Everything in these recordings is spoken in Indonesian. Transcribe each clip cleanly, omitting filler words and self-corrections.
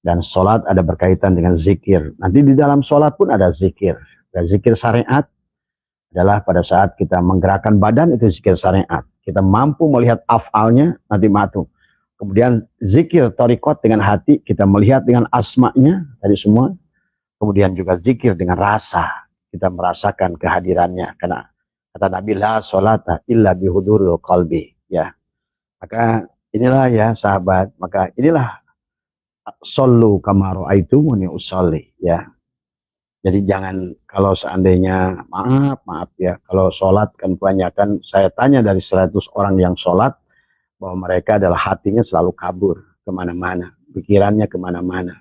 Dan sholat ada berkaitan dengan zikir. Nanti di dalam sholat pun ada zikir. Dan zikir syariat adalah pada saat kita menggerakkan badan, itu zikir syariat. Kita mampu melihat afalnya, nanti matu. Kemudian zikir torikot dengan hati, kita melihat dengan asma'nya tadi semua. Kemudian juga zikir dengan rasa, kita merasakan kehadirannya. Karena kata Nabi, la sholata illa bihuduril qalbi. Ya. Maka inilah ya sahabat, maka inilah sallu kama ra'aitumuni usolli, ya. Jadi jangan, kalau seandainya maaf ya, kalau sholat kan kebanyakan, saya tanya dari 100 orang yang sholat, bahwa mereka adalah hatinya selalu kabur kemana-mana, pikirannya kemana-mana.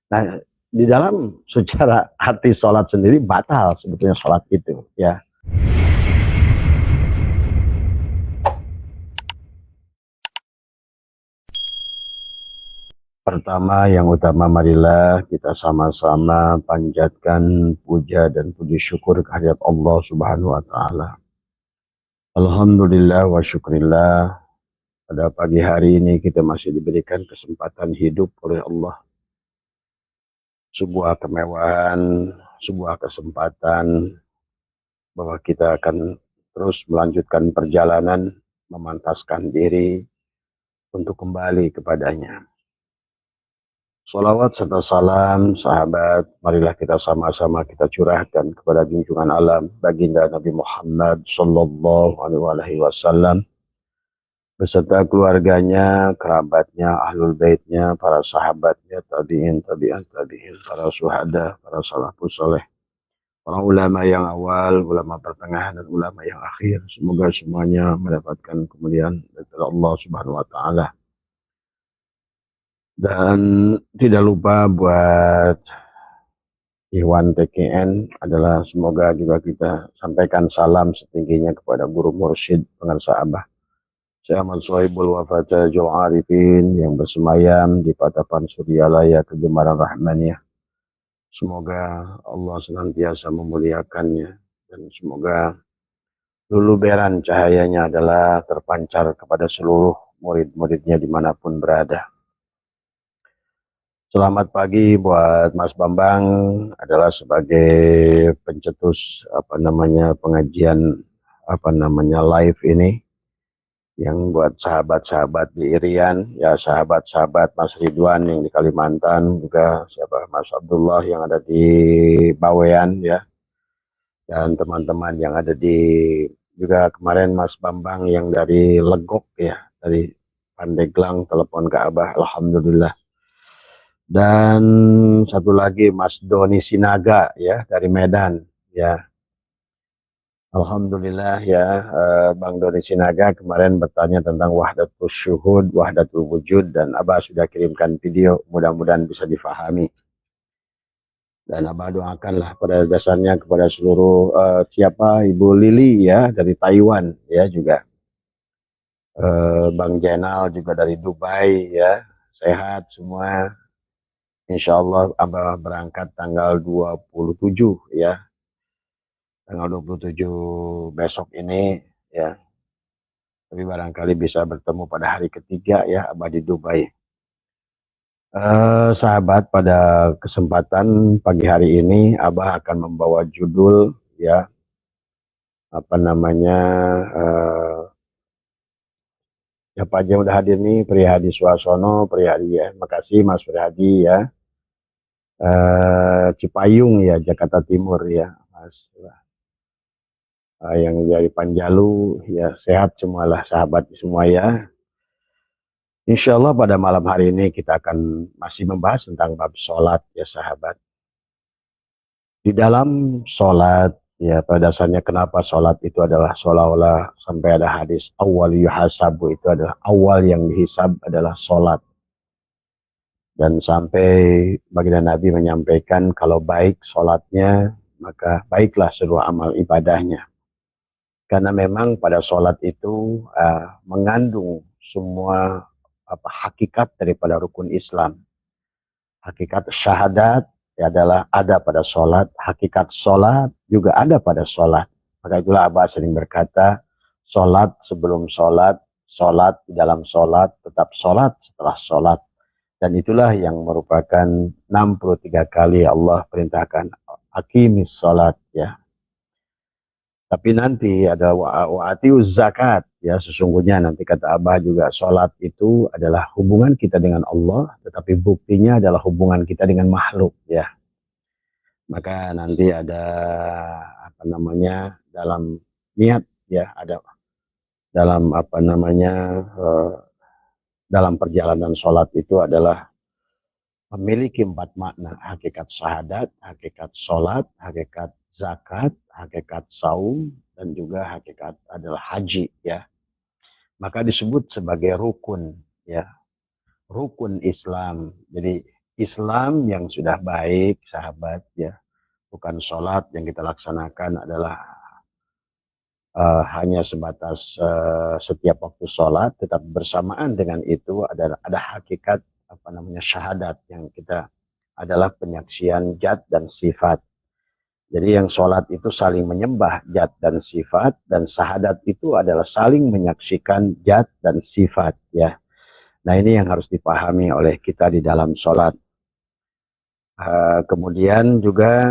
Nah, di dalam secara hati sholat sendiri batal sebetulnya sholat itu, ya. Pertama, yang utama, marilah kita sama-sama panjatkan puja dan puji syukur kehadirat Allah Subhanahu wa Ta'ala. Alhamdulillah wa syukrillah, pada pagi hari ini kita masih diberikan kesempatan hidup oleh Allah. Sebuah kemewahan, sebuah kesempatan bahwa kita akan terus melanjutkan perjalanan, memantaskan diri untuk kembali kepadanya. Salawat serta salam, sahabat, marilah kita sama-sama kita curahkan kepada junjungan alam, baginda Nabi Muhammad sallallahu alaihi wasallam, beserta keluarganya, kerabatnya, ahlul baitnya, para sahabatnya, tabi'in, tabi'an tabi'in, para syuhada, para salafus saleh, para ulama yang awal, ulama pertengahan, dan ulama yang akhir. Semoga semuanya mendapatkan kemuliaan dari Allah Subhanahu wa Ta'ala. Dan tidak lupa buat Ikhwan TKN adalah semoga juga kita sampaikan salam setingginya kepada guru mursyid pengarsa Abah Syekh Ahmad Sohibul Wafata Jul Arifin yang bersemayam di Patapan Suryalaya Kegemaran Rahmaniyah. Semoga Allah senantiasa memuliakannya dan semoga luluberan cahayanya adalah terpancar kepada seluruh murid-muridnya dimanapun berada. Selamat pagi buat Mas Bambang, adalah sebagai pencetus pengajian live ini, yang buat sahabat-sahabat di Irian, ya sahabat-sahabat Mas Ridwan yang di Kalimantan, juga siapa Mas Abdullah yang ada di Bawean, ya, dan teman-teman yang ada di, juga kemarin Mas Bambang yang dari Legok, ya, dari Pandeglang telepon ke Abah, alhamdulillah. Dan satu lagi Mas Doni Sinaga, ya, dari Medan, ya. Alhamdulillah, ya, Bang Doni Sinaga kemarin bertanya tentang wahdatul syuhud, wahdatul wujud, dan Abah sudah kirimkan video, mudah-mudahan bisa difahami. Dan Abah doakanlah pada dasarnya kepada seluruh siapa Ibu Lili, ya, dari Taiwan, ya, juga Bang Jenal juga dari Dubai, ya, sehat semua. Insya Allah Abah berangkat tanggal 27, ya. Tanggal 27 besok ini, ya. Tapi barangkali bisa bertemu pada hari ketiga, ya, Abah di Dubai. Sahabat, pada kesempatan pagi hari ini Abah akan membawa judul, ya, ya, Pak Haji udah hadir nih, Prihadi Suasono, Prihadi, ya. Makasih Mas Prihadi, ya. Cipayung, ya, Jakarta Timur, ya, Mas. Yang dari Panjalu, ya, sehat semualah sahabat semua, ya. Insya Allah pada malam hari ini kita akan masih membahas tentang bab sholat, ya sahabat. Di dalam sholat, ya, pada dasarnya kenapa sholat itu adalah seolah-olah sampai ada hadis awal yuhasabu, itu adalah awal yang dihisab adalah sholat. Dan sampai baginda Nabi menyampaikan kalau baik sholatnya, maka baiklah seluruh amal ibadahnya. Karena memang pada sholat itu mengandung semua hakikat daripada rukun Islam. Hakikat syahadat adalah ada pada sholat, hakikat sholat juga ada pada sholat. Maka itulah Abah sering berkata, sholat sebelum sholat, sholat di dalam sholat, tetap sholat setelah sholat. Dan itulah yang merupakan 63 kali Allah perintahkan aqimis salat ya. Tapi nanti ada wa'atiuz zakat ya, sesungguhnya nanti kata Abah juga salat itu adalah hubungan kita dengan Allah, tetapi buktinya adalah hubungan kita dengan makhluk ya. Maka nanti ada apa namanya dalam niat ya, ada dalam apa namanya dalam perjalanan sholat itu adalah memiliki 4 makna: hakikat syahadat, hakikat sholat, hakikat zakat, hakikat saum, dan juga hakikat adalah haji ya. Maka disebut sebagai rukun ya, rukun Islam. Jadi Islam yang sudah baik sahabat ya, bukan sholat yang kita laksanakan adalah hanya sebatas setiap waktu sholat, tetapi bersamaan dengan itu ada hakikat apa namanya syahadat yang kita adalah penyaksian zat dan sifat. Jadi yang sholat itu saling menyembah zat dan sifat, dan syahadat itu adalah saling menyaksikan zat dan sifat ya. Nah ini yang harus dipahami oleh kita di dalam sholat. Kemudian juga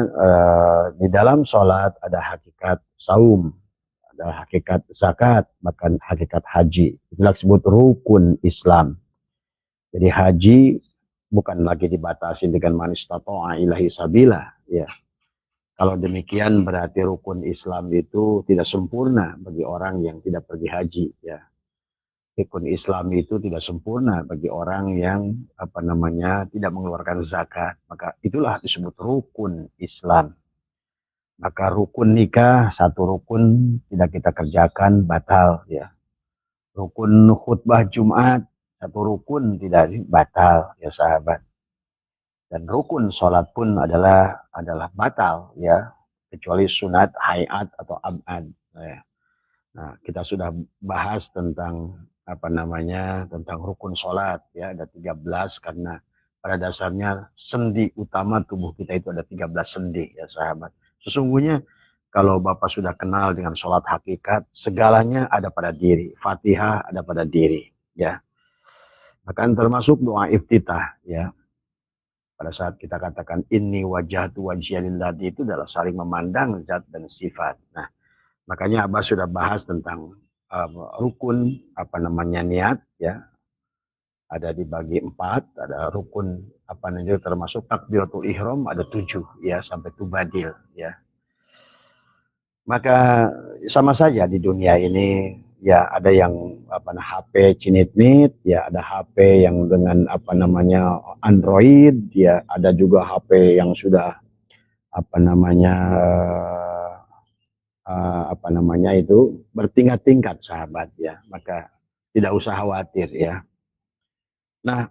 di dalam sholat ada hakikat saum, ada hakikat zakat, bahkan hakikat haji. Itulah disebut rukun Islam. Jadi haji bukan lagi dibatasi dengan man istata'a ilahi sabila ya. Kalau demikian berarti rukun Islam itu tidak sempurna bagi orang yang tidak pergi haji ya. Rukun Islam itu tidak sempurna bagi orang yang apa namanya tidak mengeluarkan zakat. Maka itulah disebut rukun Islam. Maka rukun nikah, satu rukun tidak kita kerjakan, batal ya. Rukun khutbah Jumat, satu rukun tidak batal ya sahabat. Dan rukun sholat pun adalah batal ya, kecuali sunat, hayat atau abad ya. Nah, kita sudah bahas tentang apa namanya, tentang rukun sholat ya, ada 13 karena pada dasarnya sendi utama tubuh kita itu ada 13 sendi ya sahabat. Sesungguhnya kalau Bapak sudah kenal dengan sholat hakikat, segalanya ada pada diri. Fatihah ada pada diri ya. Bahkan termasuk doa iftitah ya. Pada saat kita katakan inni wajhatu wajhiya lillahi, itu adalah saling memandang zat dan sifat. Nah, makanya Abah sudah bahas tentang rukun apa namanya niat ya. Ada dibagi 4, ada rukun apa namanya termasuk takbiratul ihram ada 7 ya sampai tubadil ya. Maka sama saja di dunia ini ya, ada yang apa HP cinit-mit ya, ada HP yang dengan apa namanya Android ya, ada juga HP yang sudah apa namanya apa namanya itu bertingkat-tingkat sahabat ya. Maka tidak usah khawatir ya. Nah,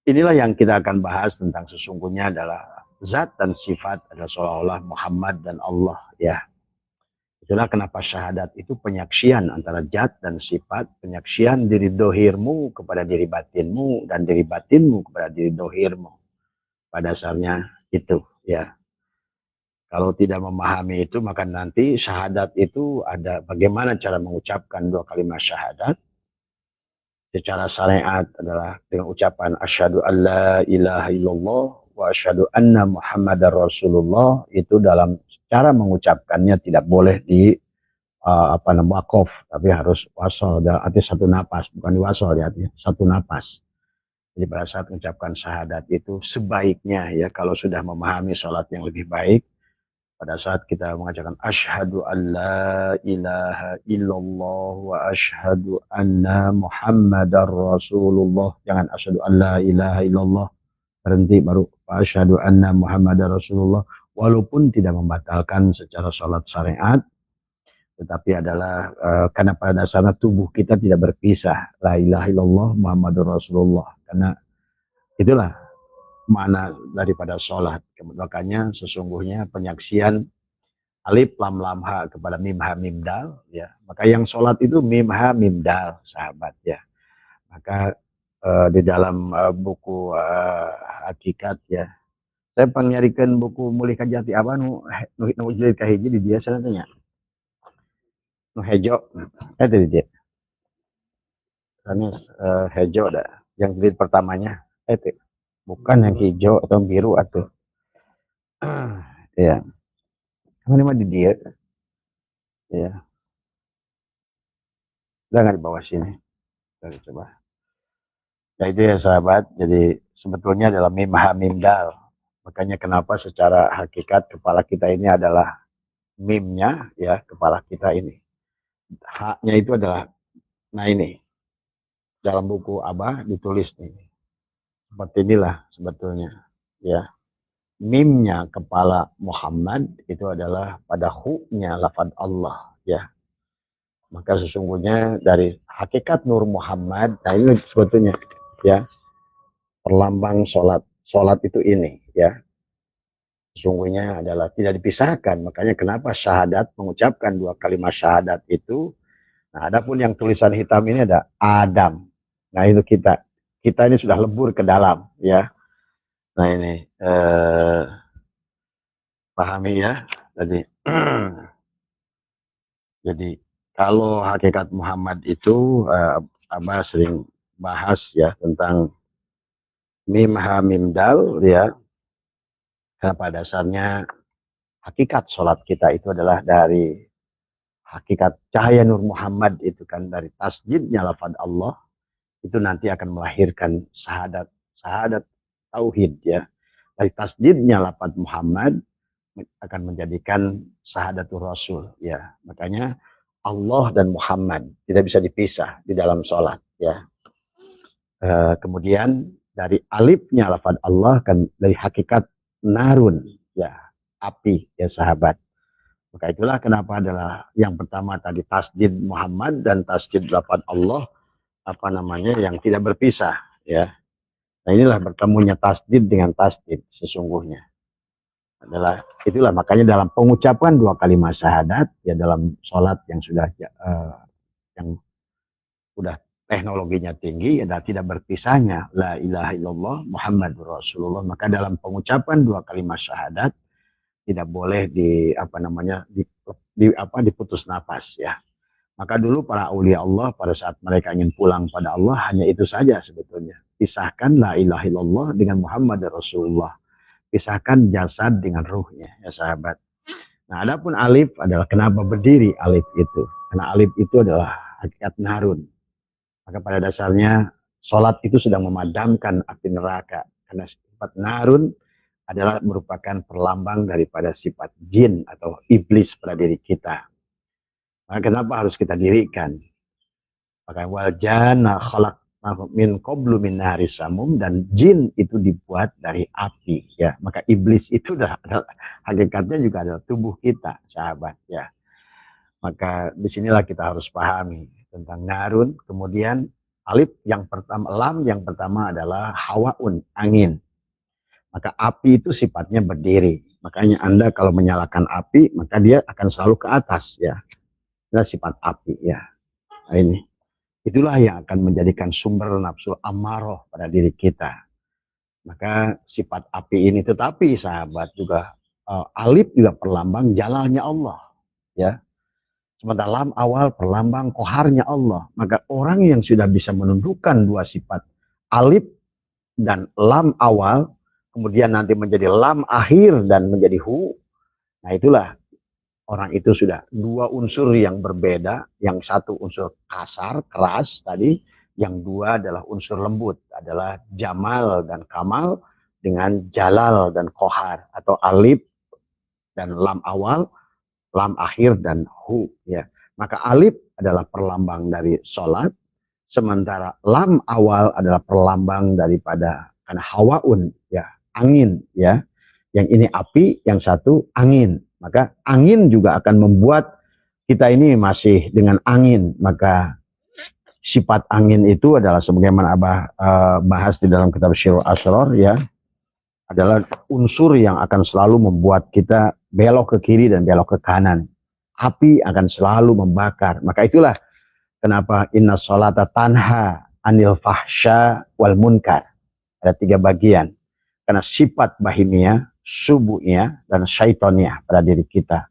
inilah yang kita akan bahas tentang sesungguhnya adalah zat dan sifat adalah seolah-olah Muhammad dan Allah ya. Itulah kenapa syahadat itu penyaksian antara zat dan sifat, penyaksian diri dohirmu kepada diri batinmu, dan diri batinmu kepada diri dohirmu. Pada dasarnya itu ya. Kalau tidak memahami itu, maka nanti syahadat itu ada bagaimana cara mengucapkan 2 kalimat syahadat. Secara syariat adalah dengan ucapan asyhadu alla ilaha illallah wa asyhadu anna muhammadar rasulullah. Itu dalam cara mengucapkannya tidak boleh di apa namanya wakaf, tapi harus wasol, artinya satu napas, bukan diwasol ya, artinya satu napas. Jadi pada saat mengucapkan syahadat itu sebaiknya ya, kalau sudah memahami sholat yang lebih baik, pada saat kita mengucapkan asyhadu alla ilaha illallah wa asyhadu anna muhammadar rasulullah, jangan asyhadu alla ilaha illallah berhenti baru asyhadu anna muhammadar rasulullah, walaupun tidak membatalkan secara sholat syariat, tetapi adalah karena pada dasarnya tubuh kita tidak berpisah, la ilaha illallah muhammadur rasulullah, karena itulah makna daripada sholat. Makanya sesungguhnya penyaksian alif lam lam ha kepada mim ha mim dal ya, maka yang sholat itu mim ha mim dal sahabat ya. Maka di dalam buku hakikat ya, saya pengyarikan buku mulih kajati apa nu jilid kahiji di dia sana tanya nu hejo tadi dia karena hejo ada yang jilid pertamanya Itu bukan yang hijau atau biru atau ya. Ini mah di dia ya. Jangan di bawah sini. Kita coba. Ya itu ya sahabat. Jadi sebetulnya adalah mim ha mim dal. Makanya kenapa secara hakikat kepala kita ini adalah mimnya ya, kepala kita ini. Haknya itu adalah, nah ini dalam buku Abah ditulis nih. Seperti inilah sebetulnya ya. Mimnya kepala Muhammad itu adalah pada hu-nya lafaz Allah ya. Maka sesungguhnya dari hakikat Nur Muhammad, nah ini sebetulnya ya, perlambang sholat. Sholat itu ini ya, sesungguhnya adalah tidak dipisahkan. Makanya kenapa syahadat, mengucapkan dua kalimat syahadat itu. Nah, adapun yang tulisan hitam ini ada Adam. Nah, itu kita ini sudah lebur ke dalam ya. Nah, ini pahami ya. Jadi jadi kalau hakikat Muhammad itu Abah sering bahas ya tentang mim ha mim dal ya. Karena pada dasarnya hakikat sholat kita itu adalah dari hakikat cahaya Nur Muhammad itu kan, dari tasjidnya lafaz Allah itu nanti akan melahirkan syahadat, syahadat tauhid ya. Dari tasjidnya lafaz Muhammad akan menjadikan syahadatul Rasul ya. Makanya Allah dan Muhammad tidak bisa dipisah di dalam sholat ya. Kemudian dari alifnya lafaz Allah kan dari hakikat narun ya, api ya sahabat. Maka itulah kenapa adalah yang pertama tadi tasjid Muhammad dan tasjid lafaz Allah apa namanya yang tidak berpisah ya. Nah inilah bertemunya tasjid dengan tasjid sesungguhnya adalah itulah makanya dalam pengucapan dua kalimat syahadat ya dalam sholat yang sudah yang udah teknologinya tinggi dan tidak berpisahnya la ilaha illallah Muhammadur Rasulullah, maka dalam pengucapan dua kalimat syahadat tidak boleh diputus nafas ya. Maka dulu para aulia Allah pada saat mereka ingin pulang pada Allah hanya itu saja sebetulnya. Pisahkan la ilaha illallah dengan Muhammad Rasulullah. Pisahkan jasad dengan ruhnya ya sahabat. Nah, adapun alif adalah kenapa berdiri alif itu? Karena alif itu adalah hakikat narun. Maka pada dasarnya sholat itu sedang memadamkan api neraka. Karena sifat narun adalah merupakan perlambang daripada sifat jin atau iblis pada diri kita. Maka kenapa harus kita dirikan? Maka wal jana khalaq min qablu min nari samum, dan jin itu dibuat dari api ya. Maka iblis itu adalah hakikatnya juga adalah tubuh kita, sahabat ya. Maka disinilah kita harus pahami tentang narun. Kemudian alif yang pertama, lam yang pertama adalah hawaun, angin. Maka api itu sifatnya berdiri. Makanya Anda kalau menyalakan api, maka dia akan selalu ke atas ya. Ini sifat api ya. Nah, ini. Itulah yang akan menjadikan sumber nafsu amarah pada diri kita. Maka sifat api ini, tetapi sahabat juga alif juga perlambang jalalnya Allah ya. Sementara lam awal perlambang koharnya Allah. Maka orang yang sudah bisa menundukkan dua sifat alif dan lam awal, kemudian nanti menjadi lam akhir dan menjadi hu, nah itulah orang itu sudah dua unsur yang berbeda. Yang satu unsur kasar, keras tadi. Yang dua adalah unsur lembut, adalah jamal dan kamal dengan jalal dan kohar. Atau alif dan lam awal, lam akhir dan hu ya. Maka alif adalah perlambang dari sholat, sementara lam awal adalah perlambang daripada karena hawaun ya, angin ya. Yang ini api, yang satu angin. Maka angin juga akan membuat kita ini masih dengan angin. Maka sifat angin itu adalah sebagaimana Abah bahas di dalam kitab Syirul Asrar ya, adalah unsur yang akan selalu membuat kita belok ke kiri dan belok ke kanan. Api akan selalu membakar. Maka itulah kenapa inna sholata tanha anil fahsya wal munkar. Ada tiga bagian. Karena sifat bahimia, subuhnya, dan syaitonnya pada diri kita.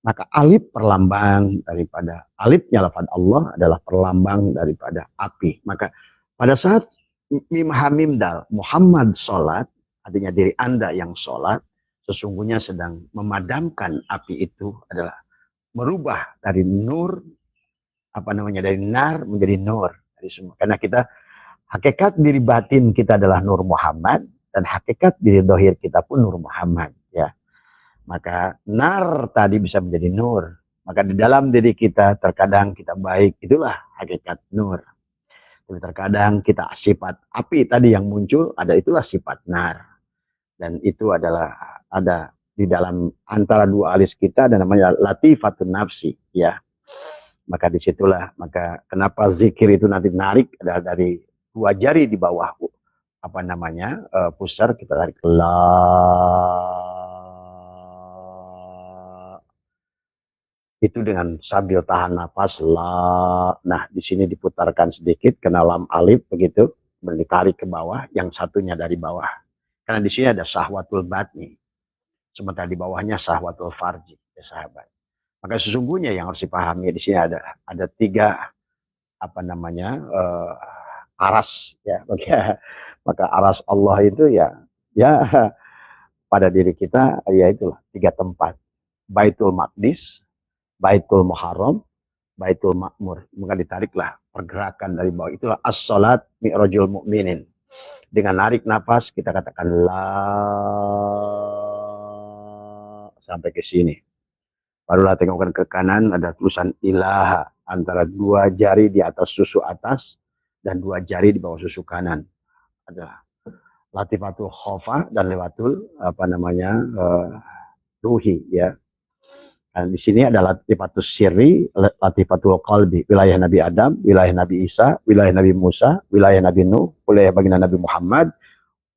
Maka alif perlambang daripada, alifnya lafaz Allah adalah perlambang daripada api. Maka pada saat mim hamim dal, Muhammad sholat, artinya diri Anda yang sholat, sesungguhnya sedang memadamkan api itu adalah merubah dari nur, dari nar menjadi nur. Dari semua. Karena kita, hakikat diri batin kita adalah Nur Muhammad, dan hakikat diri dohir kita pun Nur Muhammad. Ya. Maka nar tadi bisa menjadi nur. Maka di dalam diri kita terkadang kita baik, itulah hakikat nur. Tapi terkadang kita sifat api tadi yang muncul, itulah sifat nar. Dan itu adalah ada di dalam antara dua alis kita, dan namanya latifatun nafsi. Ya. Maka disitulah, maka kenapa zikir itu nanti narik adalah dari dua jari di bawah pusar, kita tarik la, itu dengan sambil tahan nafas la. Nah, di sini diputarkan sedikit kena lam alif begitu, ditarik ke bawah, yang satunya dari bawah. Karena di sini ada syahwatul batni, sementara di bawahnya syahwatul farji, ya sahabat. Maka sesungguhnya yang harus dipahami di sini ada tiga aras, ya. Maka aras Allah itu ya pada diri kita, ya itulah tiga tempat: Baitul Maqdis, Baitul Muharram, Baitul Makmur. Maka ditariklah pergerakan dari bawah, itulah as-salat mi'rajul mu'minin. Dengan narik nafas kita katakan la sampai ke sini. Barulah tengokkan ke kanan, ada tulisan ilaha antara dua jari di atas susu atas dan dua jari di bawah susu kanan. Ada latifatul khofa dan lewatul ruhi, ya. Dan di sini ada latifatul sirri, latifatul qalbi, wilayah Nabi Adam, wilayah Nabi Isa, wilayah Nabi Musa, wilayah Nabi Nuh, wilayah baginda Nabi Muhammad,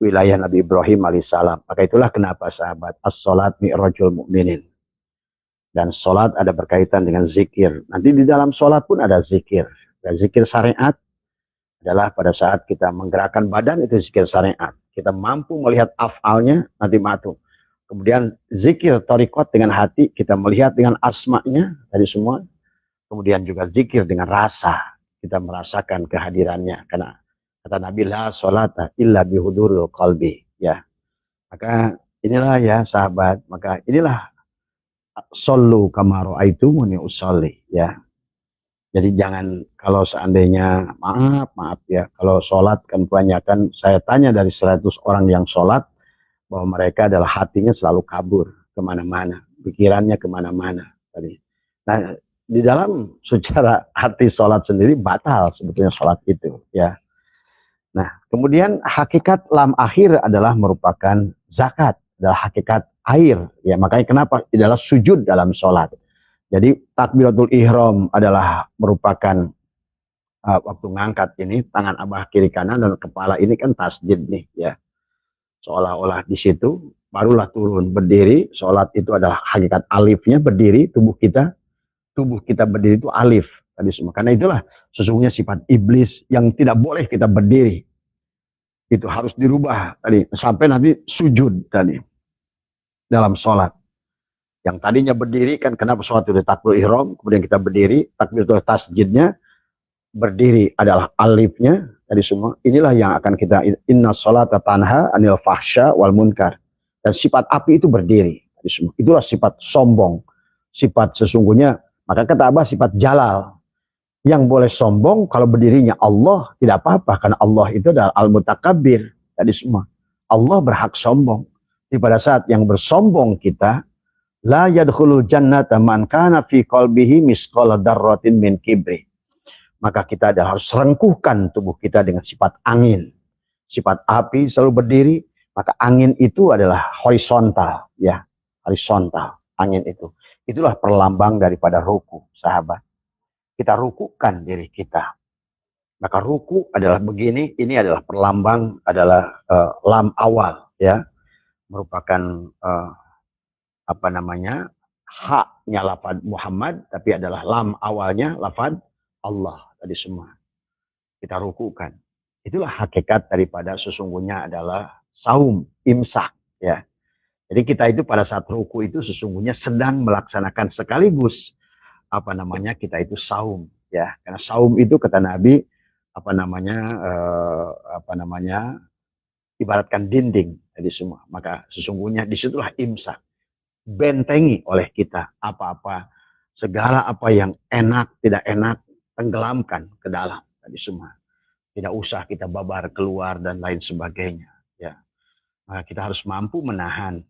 wilayah Nabi Ibrahim alaihissalam. Maka itulah kenapa sahabat, as-salat mi'rajul mu'minin. Dan salat ada berkaitan dengan zikir. Nanti di dalam salat pun ada zikir. Dan zikir syariat adalah pada saat kita menggerakkan badan, itu zikir syariat. Kita mampu melihat af'alnya, nanti matu. Kemudian zikir torikot dengan hati, kita melihat dengan asma'nya tadi semua. Kemudian juga zikir dengan rasa, kita merasakan kehadirannya. Karena kata Nabi, la sholata illa bihudurul qalbi. Ya. Maka inilah ya sahabat, maka inilah sallu kama ra'aitumuni usolli, ya. Jadi jangan, kalau seandainya maaf ya, kalau sholat kan kebanyakan, saya tanya dari 100 orang yang sholat, bahwa mereka adalah hatinya selalu kabur kemana-mana, pikirannya kemana-mana. Nah, di dalam secara hati sholat sendiri batal sebetulnya sholat itu, ya. Nah, kemudian hakikat lam akhir adalah merupakan zakat, adalah hakikat air, ya. Makanya kenapa adalah sujud dalam sholat. Jadi takbiratul ihram adalah merupakan waktu ngangkat ini tangan abah kiri kanan dan kepala ini kan tasjid nih, ya. Seolah-olah di situ barulah turun berdiri. Sholat itu adalah hakikat alifnya, berdiri. Tubuh kita berdiri itu alif tadi semua. Karena itulah sesungguhnya sifat iblis yang tidak boleh kita berdiri, itu harus dirubah tadi sampai nanti sujud tadi dalam sholat. Yang tadinya berdiri kan, kenapa sholat itu takbir ihram, kemudian kita berdiri, takbir itu tasjidnya berdiri adalah alifnya tadi semua. Inilah yang akan kita, inna sholata tanha anil fahsya wal munkar. Dan sifat api itu berdiri tadi semua. Itulah sifat sombong, sifat sesungguhnya. Maka kata Abah sifat jalal. Yang boleh sombong kalau berdirinya Allah tidak apa-apa, karena Allah itu adalah al-mutakabbir tadi semua. Allah berhak sombong. Jadi pada saat yang bersombong kita, la yadkhulul jannata man kana fi qalbihi misqala darratin min kibri. Maka kita harus rengkuhkan tubuh kita dengan sifat angin. Sifat api selalu berdiri, maka angin itu adalah horizontal, ya, horizontal angin itu. Itulah perlambang daripada ruku, sahabat. Kita rukukan diri kita. Maka ruku adalah begini, ini adalah perlambang, adalah lam awal, ya. Merupakan haknya lafaz Muhammad, tapi adalah lam awalnya lafaz Allah tadi semua. Kita rukukan. Itulah hakikat daripada sesungguhnya adalah saum, imsak, ya. Jadi kita itu pada saat ruku itu sesungguhnya sedang melaksanakan sekaligus kita itu saum, ya. Karena saum itu kata Nabi apa namanya ibaratkan dinding tadi semua. Maka sesungguhnya disitulah imsak, bentengi oleh kita apa-apa, segala apa yang enak tidak enak, tenggelamkan ke dalam tadi semua. Tidak usah kita babar keluar dan lain sebagainya. Ya, maka kita harus mampu menahan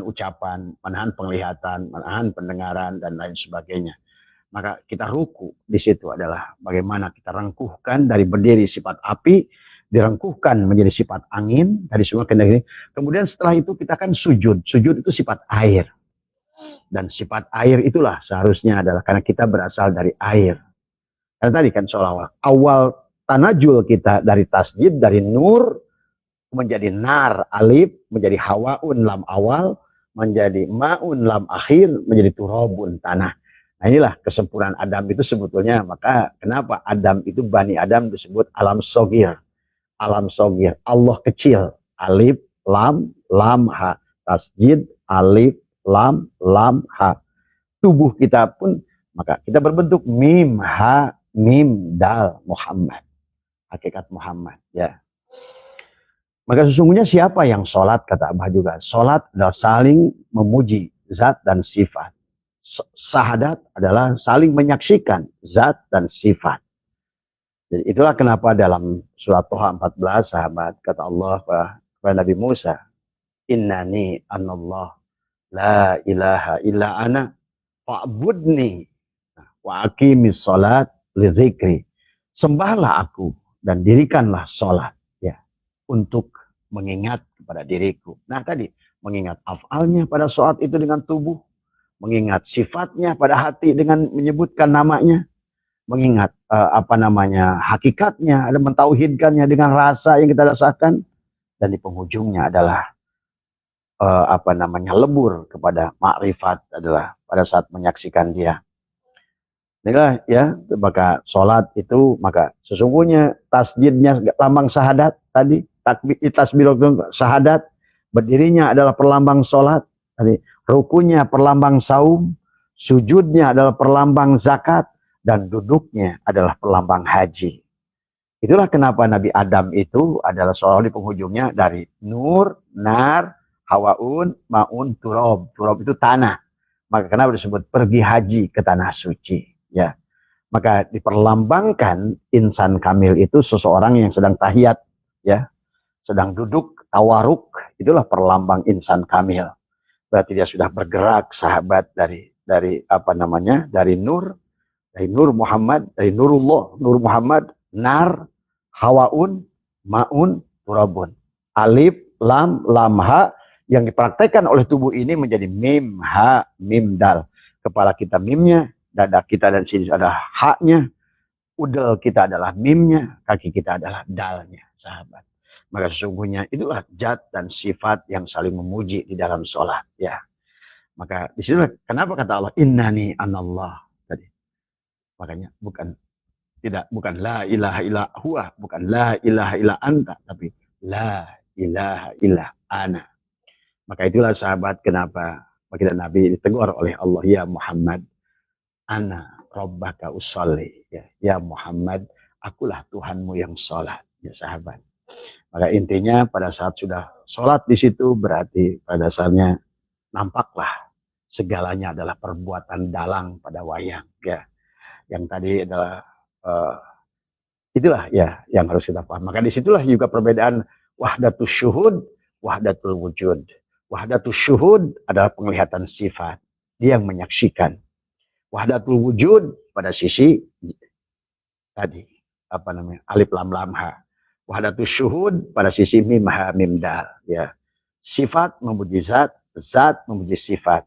ucapan, menahan penglihatan, menahan pendengaran dan lain sebagainya. Maka kita ruku di situ adalah bagaimana kita rengkuhkan dari berdiri sifat api, direngkuhkan menjadi sifat angin, dari semua kendali. Kemudian setelah itu kita kan sujud. Sujud itu sifat air. Dan sifat air itulah seharusnya adalah karena kita berasal dari air. Karena tadi kan seolah-olah awal tanajul kita dari tasjid, dari nur, menjadi nar, alif, menjadi hawaun, lam awal, menjadi maun, lam akhir, menjadi turabun, tanah. Nah inilah kesempurnaan Adam itu sebetulnya. Maka kenapa Adam itu, Bani Adam disebut alam sogir. Alam sogir, Allah kecil. Alif, lam, ha. Tasjid, alif, lam, ha. Tubuh kita pun, maka kita berbentuk mim, ha, mim, dal, Muhammad. Hakikat Muhammad, ya. Maka sesungguhnya siapa yang sholat, kata Abah juga. Sholat adalah saling memuji zat dan sifat. Sahadat adalah saling menyaksikan zat dan sifat. Jadi itulah kenapa dalam surat Toha 14, sahabat, kata Allah kepada Nabi Musa, Innani anallah la ilaha illa ana fa'budni wa aqimis sholat li zikri. Sembahlah aku dan dirikanlah sholat, ya, untuk mengingat kepada diriku. Nah tadi, mengingat afalnya pada sholat itu dengan tubuh, mengingat sifatnya pada hati dengan menyebutkan namanya, mengingat hakikatnya, ada mentauhidkannya dengan rasa yang kita rasakan, dan di penghujungnya adalah lebur kepada makrifat, adalah pada saat menyaksikan dia. Inilah ya, maka sholat itu, maka sesungguhnya tasjidnya lambang syahadat tadi, tasbih syahadat, berdirinya adalah perlambang sholat tadi. Rukunya perlambang saum, sujudnya adalah perlambang zakat, dan duduknya adalah perlambang haji. Itulah kenapa Nabi Adam itu adalah seolah di penghujungnya dari nur, nar, hawaun, maun, turab. Turab itu tanah. Maka kenapa disebut pergi haji ke tanah suci. Ya, maka diperlambangkan insan kamil itu seseorang yang sedang tahiyat, ya, sedang duduk tawaruk, itulah perlambang insan kamil. Berarti dia sudah bergerak, sahabat, dari nur Muhammad, dari nurullah, nur Muhammad, nar, hawaun, maun, turabun. Alif, lam, ha, yang dipraktekkan oleh tubuh ini menjadi mim, ha, mim, dal. Kepala kita mimnya, dada kita dan sini adalah haknya, udel kita adalah mimnya, kaki kita adalah dalnya, sahabat. Maka sesungguhnya itulah zat dan sifat yang saling memuji di dalam sholat, ya. Maka di sini kenapa kata Allah innani anallah tadi. Makanya bukan la ilaha illa huwa, bukan la ilaha illa anta, tapi la ilaha illa ana. Maka itulah sahabat kenapa baginda Nabi ditegur oleh Allah, ya Muhammad, ana rabbaka usolli, ya Muhammad, akulah Tuhanmu yang sholat, ya sahabat. Maka intinya pada saat sudah sholat di situ berarti pada dasarnya nampaklah segalanya adalah perbuatan dalang pada wayang, ya. Yang tadi adalah itulah ya yang harus kita paham. Maka disitulah juga perbedaan wahdatus syuhud, wahdatul wujud. Wahdatus syuhud adalah penglihatan sifat, dia yang menyaksikan. Wahdatul wujud pada sisi tadi alif lam lam ha. Wahdatus syuhud pada sisi mim ha mim dal, ya. Sifat memuji zat, zat memuji sifat.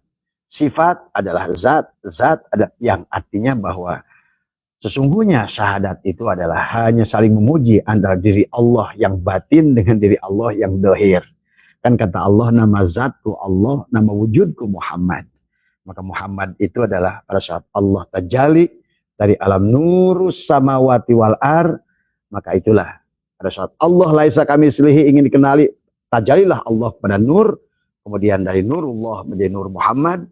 Sifat adalah zat, zat adalah yang artinya bahwa sesungguhnya syahadat itu adalah hanya saling memuji antara diri Allah yang batin dengan diri Allah yang dohir. Kan kata Allah, nama zatku Allah, nama wujudku Muhammad. Maka Muhammad itu adalah pada saat Allah tajalli dari alam nurus samawati wal ar, maka itulah pada saat Allah laisa kamitslihi ingin dikenali, tajalilah Allah pada nur, kemudian dari nurullah menjadi nur Muhammad.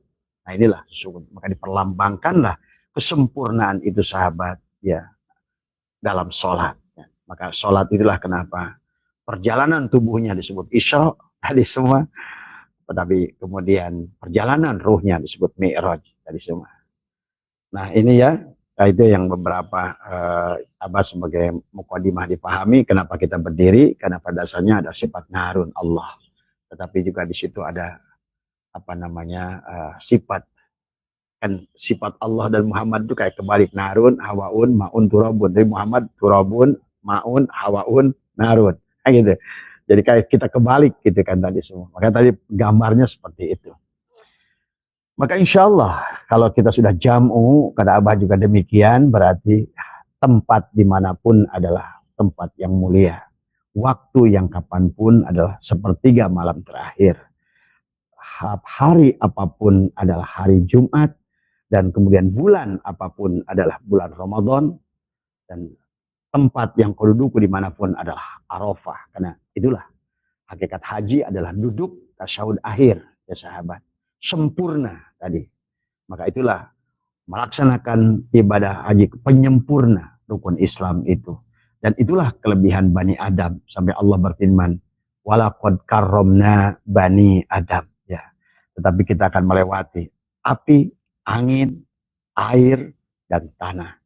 Nah inilah sesungguhnya, maka diperlambangkanlah kesempurnaan itu, sahabat, ya, dalam sholat. Maka sholat itulah kenapa perjalanan tubuhnya disebut Isra tadi semua, tetapi kemudian perjalanan ruhnya disebut Mi'raj tadi semua. Nah ini ya, itu yang beberapa Abah sebagai mukadimah dipahami kenapa kita berdiri, karena pada dasarnya ada sifat narun Allah. Tetapi juga di situ ada apa namanya sifat, kan sifat Allah dan Muhammad itu kayak kebalik, narun, hawaun, maun, turabun. Jadi Muhammad turabun, maun, hawaun, narun. Kayak gitu. Jadi kayak kita kebalik gitu kan tadi semua. Makanya tadi gambarnya seperti itu. Maka insya Allah kalau kita sudah jam'u, kata Abah juga demikian, berarti tempat dimanapun adalah tempat yang mulia. Waktu yang kapanpun adalah sepertiga malam terakhir. Hari apapun adalah hari Jumat, dan kemudian bulan apapun adalah bulan Ramadan, dan tempat yang kau duduku dimanapun adalah Arafah. Karena itulah hakikat haji adalah duduk tasyahud akhir ya sahabat. Sempurna tadi. Maka itulah melaksanakan ibadah haji penyempurna rukun Islam itu. Dan itulah kelebihan Bani Adam. Sampai Allah berfirman, walaqad karramna Bani Adam. Ya. Tetapi kita akan melewati api, angin, air, dan tanah.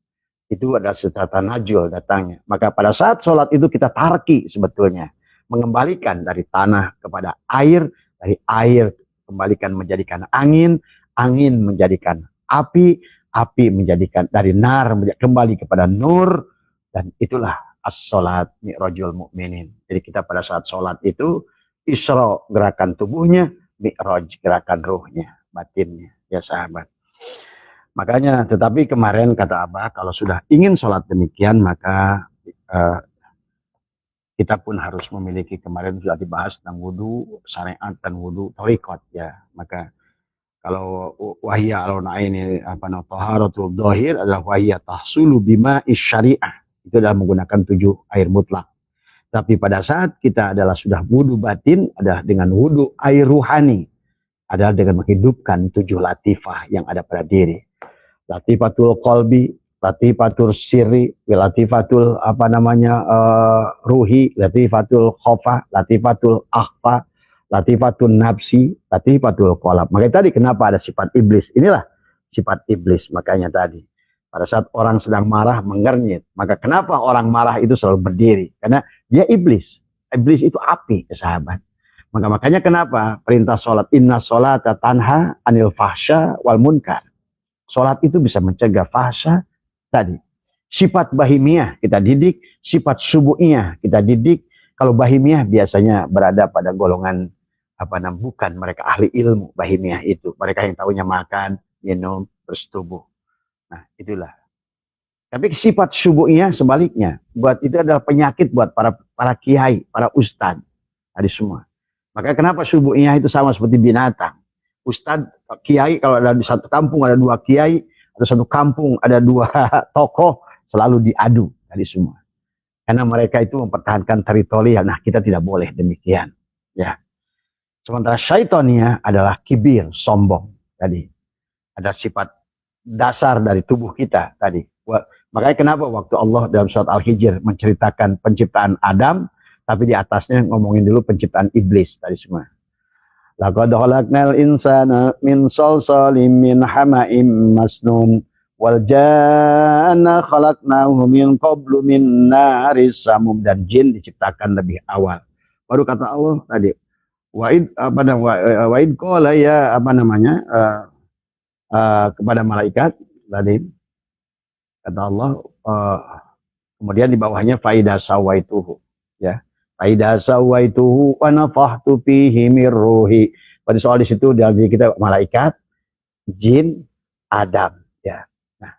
Itu adalah secara najul datangnya. Maka pada saat sholat itu kita tarki sebetulnya. Mengembalikan dari tanah kepada air, dari air kembalikan menjadikan angin, angin menjadikan api, api menjadikan dari nar kembali kepada nur, dan itulah as-sholat mi'rajul mu'minin. Jadi kita pada saat sholat itu Isra gerakan tubuhnya, Mi'raj gerakan ruhnya, batinnya, ya sahabat. Makanya, tetapi kemarin kata Abah, kalau sudah ingin sholat demikian, maka kita pun harus memiliki, kemarin sudah dibahas tentang wudhu, syariat dan wudhu thariqat ya. Maka kalau wahiyya alona ini apa namanya taharatul dhahir adalah wahiyya tahsulu bima syariah. Itu adalah menggunakan 7 air mutlak. Tapi pada saat kita adalah sudah wudhu batin adalah dengan wudhu air ruhani, adalah dengan menghidupkan 7 latifah yang ada pada diri. Latifatul qalbi, latifatul sirri, latifatul apa namanya ruhi, latifatul khofa, latifatul akhfa, latifatul nafsi, latifatul qalb. Makanya tadi kenapa ada sifat iblis? Inilah sifat iblis. Makanya tadi pada saat orang sedang marah mengernyit, maka kenapa orang marah itu selalu berdiri? Karena dia iblis. Iblis itu api, ya sahabat. Makanya kenapa perintah sholat, inna sholata tanha anil fahsya wal munkar. Sholat itu bisa mencegah fahsya tadi. Sifat bahimiyah kita didik, sifat subuhiyah kita didik. Kalau bahimiyah biasanya berada pada golongan apa namanya, bukan mereka ahli ilmu bahimiyah itu. Mereka yang tahunya makan, minum, bersetubuh. Nah, itulah. Tapi sifat subuhiyah sebaliknya. Buat itu adalah penyakit buat para kiai, para ustadz, tadi semua. Maka kenapa subuhiyah itu sama seperti binatang? Ustadz, kiai, kalau ada di satu kampung ada 2 kiai, atau satu kampung ada 2 tokoh, selalu diadu tadi semua. Karena mereka itu mempertahankan teritorial. Nah, kita tidak boleh demikian. Ya. Sementara syaitannya adalah kibir, sombong. Tadi ada sifat dasar dari tubuh kita tadi. Makanya kenapa waktu Allah dalam surat Al-Hijr menceritakan penciptaan Adam, tapi di atasnya ngomongin dulu penciptaan iblis tadi semua. Laqad khalaqnal insana min salsalin min hama'im masnun wal janna khalaqnahu min qablu min naris samum. Dan jin diciptakan lebih awal. Baru kata Allah tadi, wa'id qala ya apa namanya kepada malaikat tadi, kata Allah kemudian di bawahnya faida sawaituhu ya. Faida sawaituhu wa nafakhtu fihi mir ruhi. Pada soal di situ dari kita malaikat, jin, Adam ya. Nah,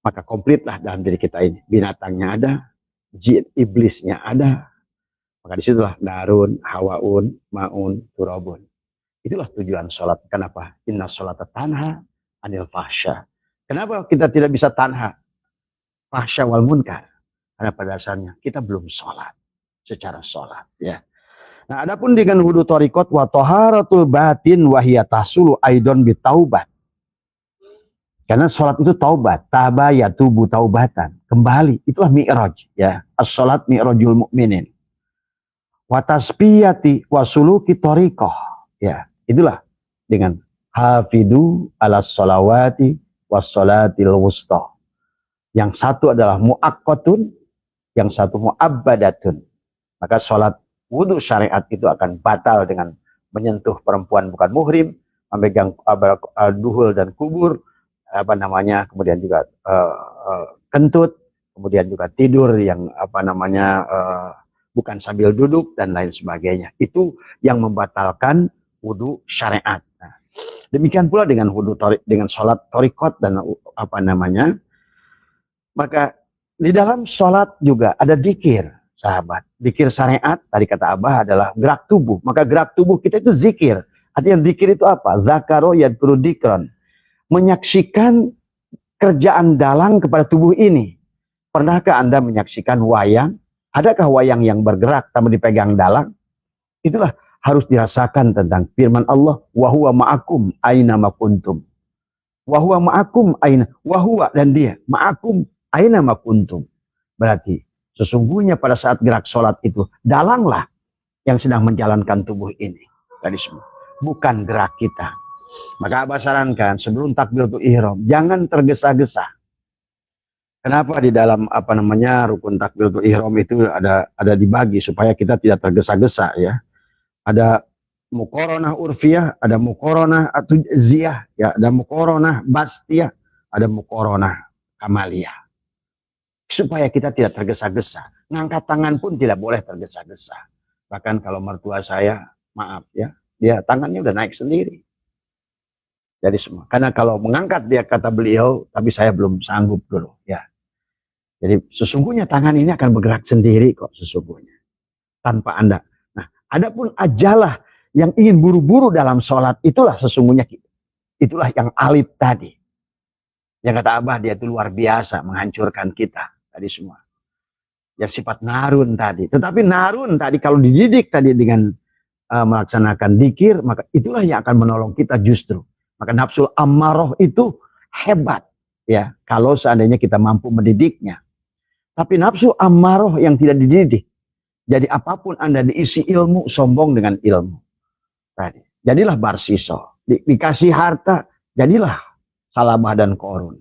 maka komplitlah dalam diri kita ini. Binatangnya ada, jin iblisnya ada. Maka disitulah narun, hawaun, maun, turabun. Itulah tujuan sholat. Kenapa? Inna sholata tanha anil fahsya. Kenapa kita tidak bisa tanha fahsya wal munkar? Karena pada dasarnya kita belum sholat secara sholat ya. Nah, adapun dengan wudu thariqat wa taharatul batin wa hiya tahsulu aidon bitaubat. Karena sholat itu taubat, taba ya tubuh taubatan, kembali. Itulah mi'raj, ya. As-sholat mi'rajul mu'minin. Wa tasbiyati wa suluki thariqah. Ya, itulah dengan hafidu ala sholawati was sholatil wusta. Yang satu adalah muakkatun, yang satu muabbadatun. Maka sholat wudhu syariat itu akan batal dengan menyentuh perempuan bukan muhrim, memegang duhul dan kubur, kemudian juga kentut, kemudian juga tidur yang bukan sambil duduk dan lain sebagainya. Itu yang membatalkan wudhu syariat. Nah, demikian pula dengan dengan sholat thariqat dan maka di dalam sholat juga ada dzikir, sahabat. Dzikir syariat tadi kata Abah adalah gerak tubuh. Maka gerak tubuh kita itu zikir. Artinya zikir itu apa? Zakaro yadkuru dzikran. Menyaksikan kerjaan dalang kepada tubuh ini. Pernahkah Anda menyaksikan wayang? Adakah wayang yang bergerak tanpa dipegang dalang? Itulah harus dirasakan tentang firman Allah, wa huwa ma'akum aina ma kuntum. Wa huwa ma'akum aina, wa huwa dan dia ma'akum aina ma kuntum. Berarti sesungguhnya pada saat gerak sholat itu dalanglah yang sedang menjalankan tubuh ini. Tadi semua. Bukan gerak kita. Maka Abah sarankan sebelum takbiratul ihram jangan tergesa-gesa. Kenapa di dalam rukun takbiratul ihram itu ada dibagi supaya kita tidak tergesa-gesa, ya. Ada muqaranah urfiyah, ada muqaranah atuziyah, ya, ada muqaranah bastiyah, ada muqaranah kamaliyah. Supaya kita tidak tergesa-gesa. Ngangkat tangan pun tidak boleh tergesa-gesa. Bahkan kalau mertua saya, maaf ya, dia tangannya udah naik sendiri. Jadi semua. Karena kalau mengangkat dia kata beliau, tapi saya belum sanggup dulu, ya. Jadi sesungguhnya tangan ini akan bergerak sendiri kok sesungguhnya. Tanpa Anda. Nah, adapun ajalah yang ingin buru-buru dalam sholat, itulah sesungguhnya. Itulah yang alit tadi. Yang kata Abah, dia itu luar biasa menghancurkan kita. Tadi semua. Yang sifat narun tadi. Tetapi narun tadi kalau dididik tadi dengan melaksanakan dzikir, maka itulah yang akan menolong kita justru. Maka nafsul ammaroh itu hebat. Ya, kalau seandainya kita mampu mendidiknya. Tapi nafsu ammaroh yang tidak dididik. Jadi apapun Anda diisi ilmu, sombong dengan ilmu. Tadi. Jadilah barsiso. Dikasih harta, jadilah Salamah dan Korun.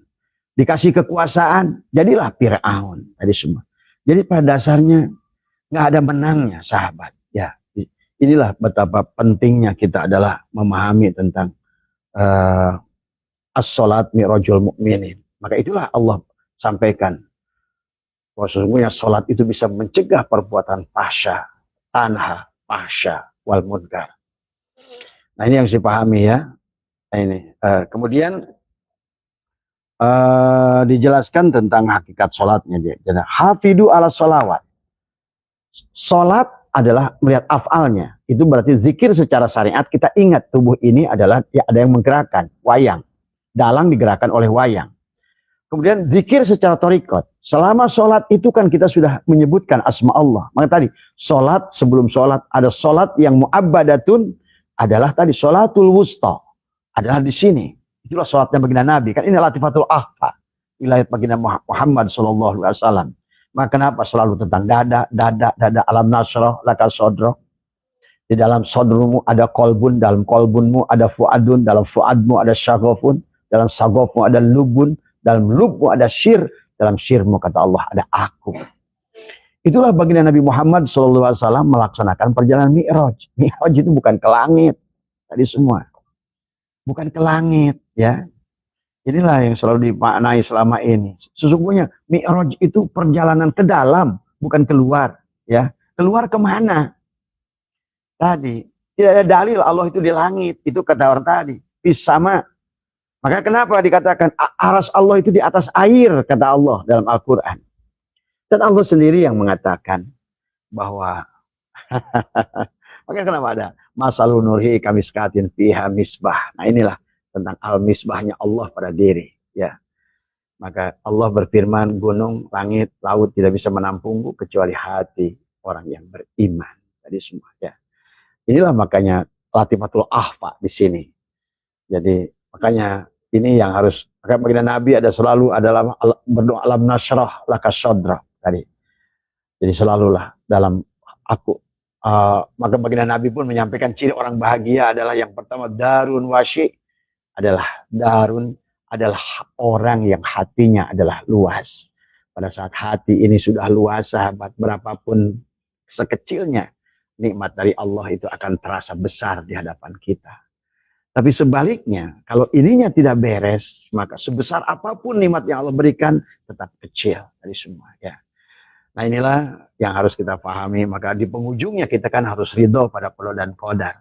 Dikasih kekuasaan, jadilah Fir'aun. Tadi semua. Jadi pada dasarnya nggak ada menangnya, sahabat. Ya, inilah betapa pentingnya kita adalah memahami tentang as-sholat mi'rajul mu'minin. Maka itulah Allah sampaikan bahwa sesungguhnya sholat itu bisa mencegah perbuatan fahsya, tanha, fahsya, wal munkar. Nah ini yang saya pahami ya. Nah, ini kemudian dijelaskan tentang hakikat sholatnya dia. Jadi hafidu ala sholawat. Sholat adalah melihat afalnya. Itu berarti zikir secara syariat kita ingat tubuh ini adalah ya, ada yang menggerakkan wayang. Dalang digerakkan oleh wayang. Kemudian zikir secara thariqat. Selama sholat itu kan kita sudah menyebutkan asma Allah. Maka tadi sholat sebelum sholat ada sholat yang mu'abbadatun adalah tadi sholatul wusta. Adalah di sini. Itulah sholatnya baginda Nabi. Kan ini latifatul ahfa. Wilayah baginda Muhammad SAW. Maka kenapa selalu tentang dada, alam nasroh, laka sodroh. Di dalam sodrumu ada kolbun, dalam kolbunmu ada fuadun, dalam fuadmu ada syagofun, dalam syagofmu ada lubun, dalam lubmu ada syir, dalam syirmu kata Allah ada aku. Itulah baginda Nabi Muhammad SAW melaksanakan perjalanan mi'raj. Mi'raj itu bukan ke langit. Tadi semua. Bukan ke langit, ya. Inilah yang selalu dimaknai selama ini. Sesungguhnya mi'raj itu perjalanan ke dalam, bukan keluar, ya. Keluar kemana? Tadi tidak ada dalil Allah itu di langit. Itu kata orang tadi. Sama. Maka kenapa dikatakan aras Allah itu di atas air, kata Allah dalam Al-Quran. Dan Allah sendiri yang mengatakan bahwa maka kenapa ada masalun nurhi kamiskatin fiha misbah. Nah inilah tentang al-misbahnya Allah pada diri, ya. Maka Allah berfirman, gunung, langit, laut tidak bisa menampungku kecuali hati orang yang beriman. Tadi semua, ya. Inilah makanya latifatul ahfa di sini. Jadi makanya Ini yang harus, maka baginda Nabi ada selalu adalah berdoa alam nasrah laka sadra tadi. Jadi selalulah dalam aku, maka baginda Nabi pun menyampaikan ciri orang bahagia adalah yang pertama darun wasi, adalah darun adalah orang yang hatinya adalah luas. Pada saat hati ini sudah luas, sahabat, berapapun sekecilnya nikmat dari Allah itu akan terasa besar di hadapan kita. Tapi sebaliknya, kalau ininya tidak beres, maka sebesar apapun nikmat yang Allah berikan tetap kecil dari semua. Ya. Nah inilah yang harus kita pahami. Maka di penghujungnya kita kan harus ridho pada qada dan qadar.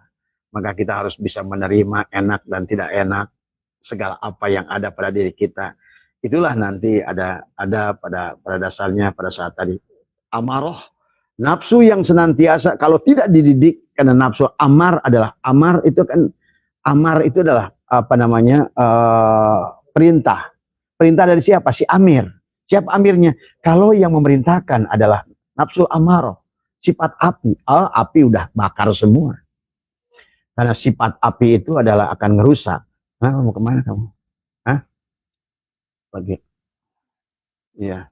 Maka kita harus bisa menerima enak dan tidak enak segala apa yang ada pada diri kita. Itulah nanti ada pada dasarnya pada saat tadi amarah, nafsu yang senantiasa kalau tidak dididik, karena nafsu amar itu adalah apa namanya, perintah. Perintah dari siapa? Si amir. Siapa amirnya? Kalau yang memerintahkan adalah nafsu amarah, sifat api. Api udah bakar semua. Karena sifat api itu adalah akan ngerusak. Nah, mau kemana kamu? Hah? Lagi. Iya.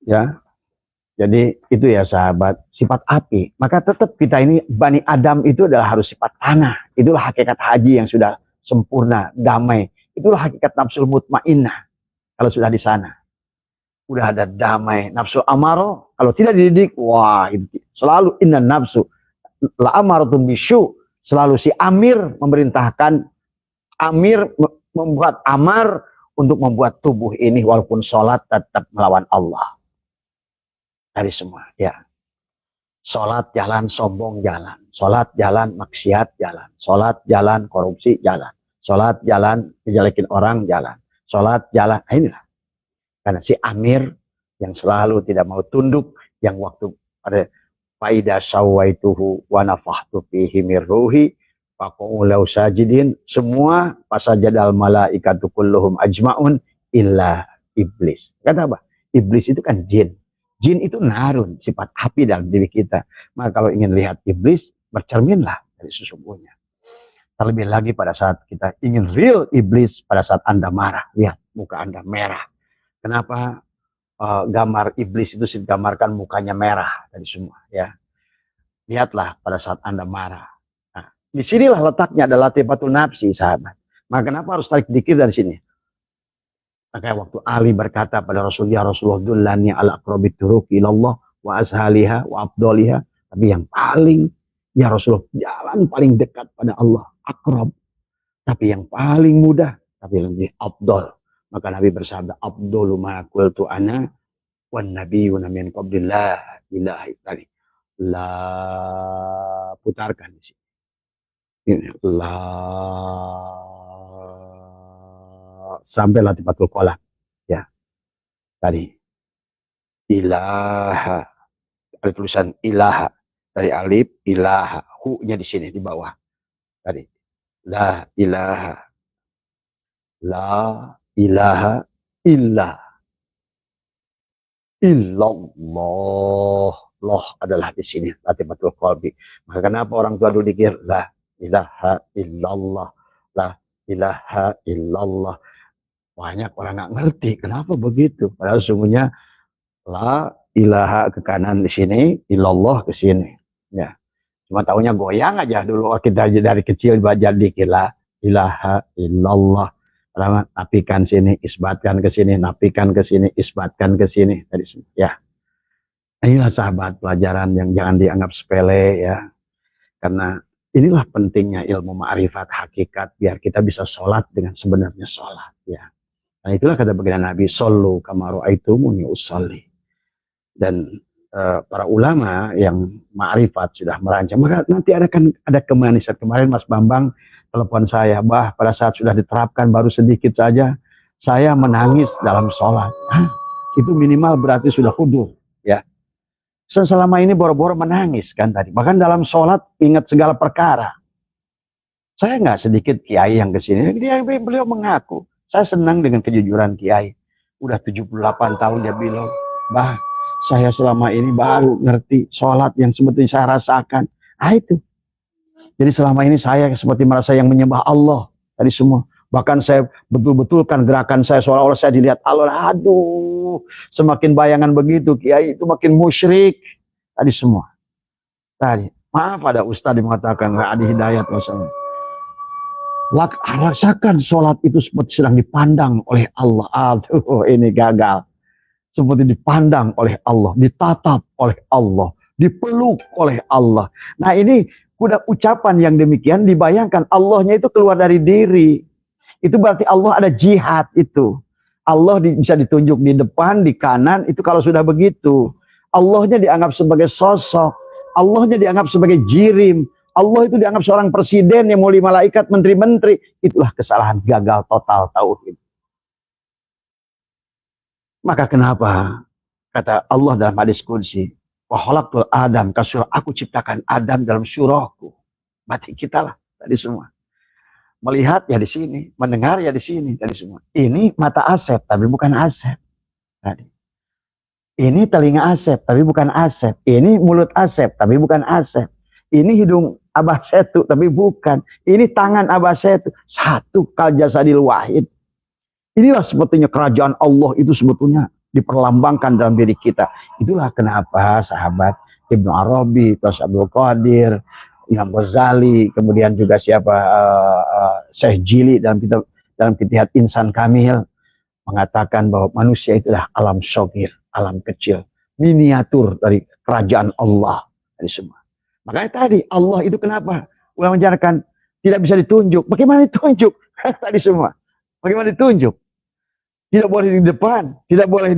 Ya. Jadi itu ya sahabat, sifat api. Maka tetap kita ini Bani Adam itu adalah harus sifat tanah. Itulah hakikat haji yang sudah sempurna, damai. Itulah hakikat nafsul mutmainnah. Kalau sudah di sana, udah ada damai. Nafsu amaro, kalau tidak dididik, wah, selalu inna nafsu la amaratun bisyu. Selalu si amir memerintahkan, amir membuat amar untuk membuat tubuh ini walaupun sholat tetap melawan Allah. Dari semua, ya. Sholat jalan, sombong jalan. Sholat jalan, maksiat jalan. Sholat jalan, korupsi jalan. Sholat jalan, ngejelekin orang jalan. Sholat jalan, nah inilah. Karena si amir yang selalu tidak mau tunduk, yang waktu pada faida sawaituhu wa nafahtu fihi mir ruhi faqulu lau sajidin, semua pasajadal malaikatu kulluhum ajmaun illa iblis. Kata apa? Iblis itu kan jin. Jin itu narun, sifat api dalam diri kita. Maka kalau ingin lihat iblis, bercerminlah dari sesungguhnya. Terlebih lagi pada saat kita ingin real iblis, pada saat Anda marah, lihat muka Anda merah. Kenapa gambar iblis itu digambarkan mukanya merah dari semua, ya. Lihatlah pada saat Anda marah. Nah, disinilah letaknya adalah latifatul nafsi, sahabat. Maka kenapa harus tarik dikir dari sini? Maka waktu Ali berkata pada Rasulullah dullani ala aqrabit turuq ilallah wa ashaliha wa afdaliha, tapi yang paling, ya Rasulullah, jalan paling dekat pada Allah, akrab, tapi yang paling mudah, tapi lebih afdal. Maka Nabi bersabda, afdalu ma qultu ana wan nabiyyuna min qabli la ilaha illallah. La, putarkan di sini. La, sampai latifatul qalam, ya. Tadi ilaha, ada tulisan ilaha dari alif, ilaha, hu-nya di sini di bawah. Tadi la ilaha, la ilaha illa illallah. Loh adalah di sini latifatul qalbi. Maka kenapa orang tua dulu dikir la ilaha illallah, la ilaha illallah. Banyak orang nggak ngerti kenapa begitu. Padahal sungguhnya la ilaha ke kanan di sini, illallah ke sini. Ya, cuma taunya goyang aja dulu kita dari kecil belajar dikir la ilaha illallah. Nafikan sini, isbatkan ke sini, nafikan ke sini, isbatkan ke sini. Tadi ya. Inilah sahabat pelajaran yang jangan dianggap sepele, ya. Karena inilah pentingnya ilmu ma'rifat hakikat biar kita bisa sholat dengan sebenarnya sholat, ya. Nah itulah kata baginda Nabi, shollu kama ra'aitumuni usolli. Dan para ulama yang ma'rifat sudah merancang, maka nanti ada kemanisan. Kemarin Mas Bambang telepon saya, bah pada saat sudah diterapkan baru sedikit saja saya menangis dalam sholat. Itu minimal berarti sudah khudu, ya. Selama ini boro-boro menangis kan tadi. Bahkan dalam sholat ingat segala perkara. Saya nggak sedikit kiai yang kesini. Beliau mengaku. Saya senang dengan kejujuran kiai. Udah 78 tahun dia bilang, bah saya selama ini baru ngerti sholat yang sebetulnya saya rasakan. Itu. Jadi selama ini saya seperti merasa yang menyembah Allah. Tadi semua. Bahkan saya betul-betulkan gerakan saya seolah-olah saya dilihat Allah. Aduh, semakin bayangan begitu, kiai itu makin musyrik. Tadi semua. Tadi, maaf ada ustaz yang mengatakan nggak ada hidayat masalah. Rasakan sholat itu seperti sedang dipandang oleh Allah. Aduh, ini gagal. Seperti dipandang oleh Allah, ditatap oleh Allah, dipeluk oleh Allah. Nah ini udah ucapan yang demikian dibayangkan Allahnya itu keluar dari diri. Itu berarti Allah ada jihad itu. Allah bisa ditunjuk di depan, di kanan, itu kalau sudah begitu. Allahnya dianggap sebagai sosok. Allahnya dianggap sebagai jirim. Allah itu dianggap seorang presiden yang mulia malaikat, menteri-menteri. Itulah kesalahan gagal total tauhid. Maka kenapa kata Allah dalam hadis qudsi, wa khalaqtul Adam kasurah, aku ciptakan Adam dalam surahku. Berarti kita lah tadi semua. Melihat ya di sini, mendengar ya di sini, tadi semua. Ini mata Asep tapi bukan Asep. Tadi. Ini telinga Asep tapi bukan Asep. Ini mulut Asep tapi bukan Asep. Ini hidung Abah Setu tapi bukan. Ini tangan Abah Setu. Satu kal jasadil wahid. Inilah sebetulnya kerajaan Allah itu sebetulnya diperlambangkan dalam diri kita. Itulah kenapa sahabat Ibnu Arabi, Tos Abdul Qadir, Imam Ghazali, kemudian juga siapa Syekh Jili dalam Kitihad Insan Kamil mengatakan bahwa manusia itulah alam syogir, alam kecil, miniatur dari kerajaan Allah dari semua. Makanya tadi Allah itu kenapa ulama mengajarkan tidak bisa ditunjuk. Bagaimana ditunjuk? Tadi semua. Bagaimana ditunjuk? Tidak boleh di depan, tidak boleh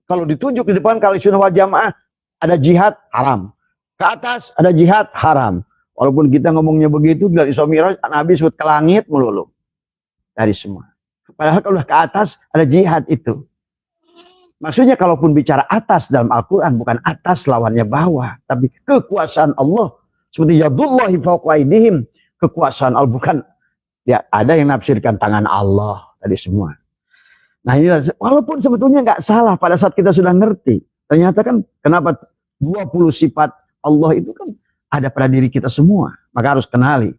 kalau ditunjuk di depan, kalau sunnah wal jamaah ada jihad haram. Ke atas ada jihad haram. Walaupun kita ngomongnya begitu dari Isra Mi'raj, Nabi sebut ke langit melulu. Dari semua. Padahal kalau ke atas ada jihad itu. Maksudnya kalaupun bicara atas dalam Al-Quran, bukan atas lawannya bawah. Tapi kekuasaan Allah. Seperti yadullahi fawqa aydihim. Kekuasaan Allah bukan. Ya, ada yang nafsirkan tangan Allah. Tadi semua. Nah ini walaupun sebetulnya nggak salah pada saat kita sudah ngerti. Ternyata kan kenapa 20 sifat Allah itu kan ada pada diri kita semua. Maka harus kenali.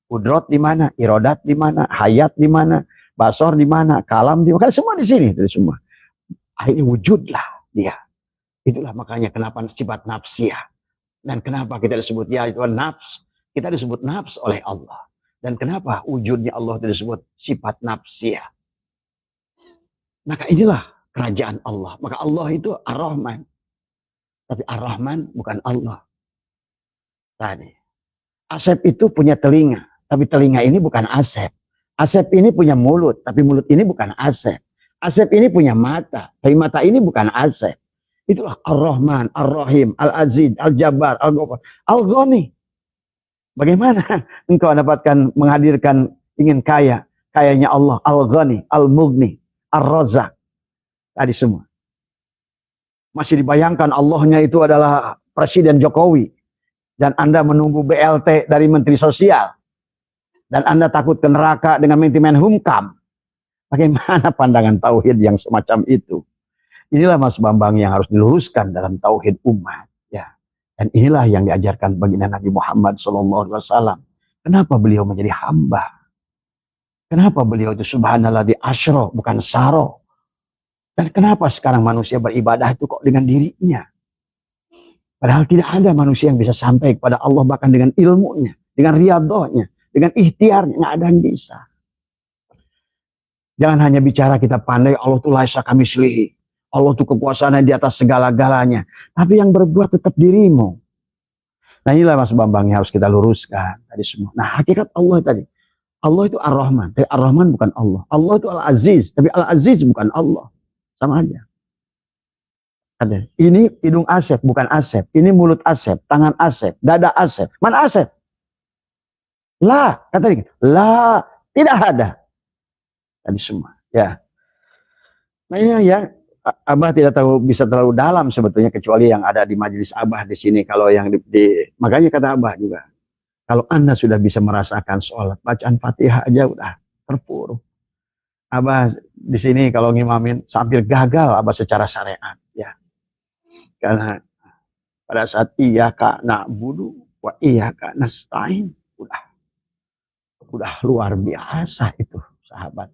Kudrat di mana, irodat di mana, hayat di mana, basor di mana, kalam di mana. Semua di sini. Tadi semua. Akhirnya wujudlah dia. Itulah makanya kenapa sifat nafsiyah. Dan kenapa kita disebut ya itu nafs. Kita disebut nafs oleh Allah. Dan kenapa wujudnya Allah disebut sifat nafsiyah. Maka inilah kerajaan Allah. Maka Allah itu Ar-Rahman. Tapi Ar-Rahman bukan Allah. Tadi. Asep itu punya telinga. Tapi telinga ini bukan Asep. Asep ini punya mulut. Tapi mulut ini bukan Asep. Asep ini punya mata, tapi mata ini bukan Asep. Itulah Ar-Rahman, Ar-Rahim, Al-Aziz, Al-Jabbar, Al-Ghafar, Al-Ghani. Bagaimana engkau dapatkan menghadirkan ingin kaya, kayanya Allah, Al-Ghani, Al-Mughni, Ar-Razzaq. Tadi semua. Masih dibayangkan Allahnya itu adalah Presiden Jokowi. Dan Anda menunggu BLT dari Menteri Sosial. Dan Anda takut ke neraka dengan Menteri Menhumkam. Bagaimana pandangan tauhid yang semacam itu? Inilah Mas Bambang yang harus diluruskan dalam tauhid umat. Ya. Dan inilah yang diajarkan baginda Nabi Muhammad SAW. Kenapa beliau menjadi hamba? Kenapa beliau itu subhanallah di asyro, bukan saro? Dan kenapa sekarang manusia beribadah itu kok dengan dirinya? Padahal tidak ada manusia yang bisa sampai kepada Allah bahkan dengan ilmunya, dengan riadohnya, dengan ikhtiarnya. Nggak ada yang bisa. Jangan hanya bicara kita pandai, Allah itu laisa kamislihi. Allah itu kekuasaan di atas segala-galanya. Tapi yang berbuat tetap dirimu. Nah inilah Mas Bambang yang harus kita luruskan tadi semua. Nah hakikat Allah tadi. Allah itu Ar-Rahman. Tapi Ar-Rahman bukan Allah. Allah itu Al-Aziz. Tapi Al-Aziz bukan Allah. Sama aja. Ada. Ini hidung Asep, bukan Asep. Ini mulut Asep, tangan Asep, dada Asep. Mana Asep? La. Kata dia. La. Tidak ada. Tadi semua, ya. Nah ini ya, Abah tidak tahu bisa terlalu dalam sebetulnya kecuali yang ada di majelis Abah di sini. Kalau yang makanya kata Abah juga, kalau Anda sudah bisa merasakan sholat, bacaan Fatihah aja udah terpuruk. Abah di sini kalau ngimamin hampir gagal Abah secara syariat, ya. Karena pada saat iyyaka na'budu wa iyyaka nasta'in udah luar biasa itu. sahabat.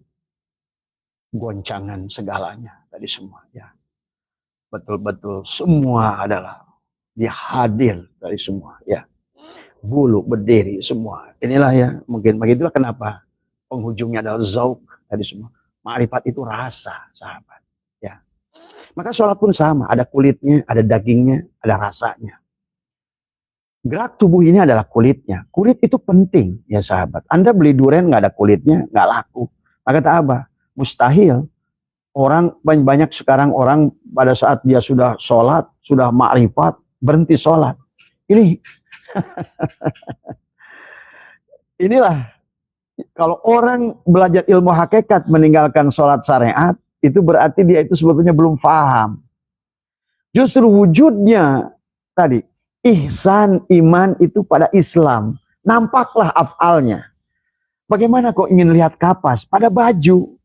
Goncangan segalanya tadi semua ya. Betul-betul semua adalah dia hadir dari semua ya. Bulu berdiri semua. Inilah ya, mungkin begitulah kenapa penghujungnya adalah zauk tadi semua. Ma'rifat itu rasa, sahabat. Ya. Maka sholat pun sama, ada kulitnya, ada dagingnya, ada rasanya. Gerak tubuh ini adalah kulitnya. Kulit itu penting ya sahabat. Anda beli durian nggak ada kulitnya, nggak laku. Maka kata apa? Mustahil. Orang banyak sekarang orang pada saat dia sudah sholat, sudah ma'rifat, berhenti sholat. Inilah kalau orang belajar ilmu hakikat meninggalkan sholat syariat, itu berarti dia itu sebetulnya belum paham. Justru wujudnya tadi, ihsan iman itu pada Islam. Nampaklah afalnya. Bagaimana kok ingin lihat kapas? Pada baju.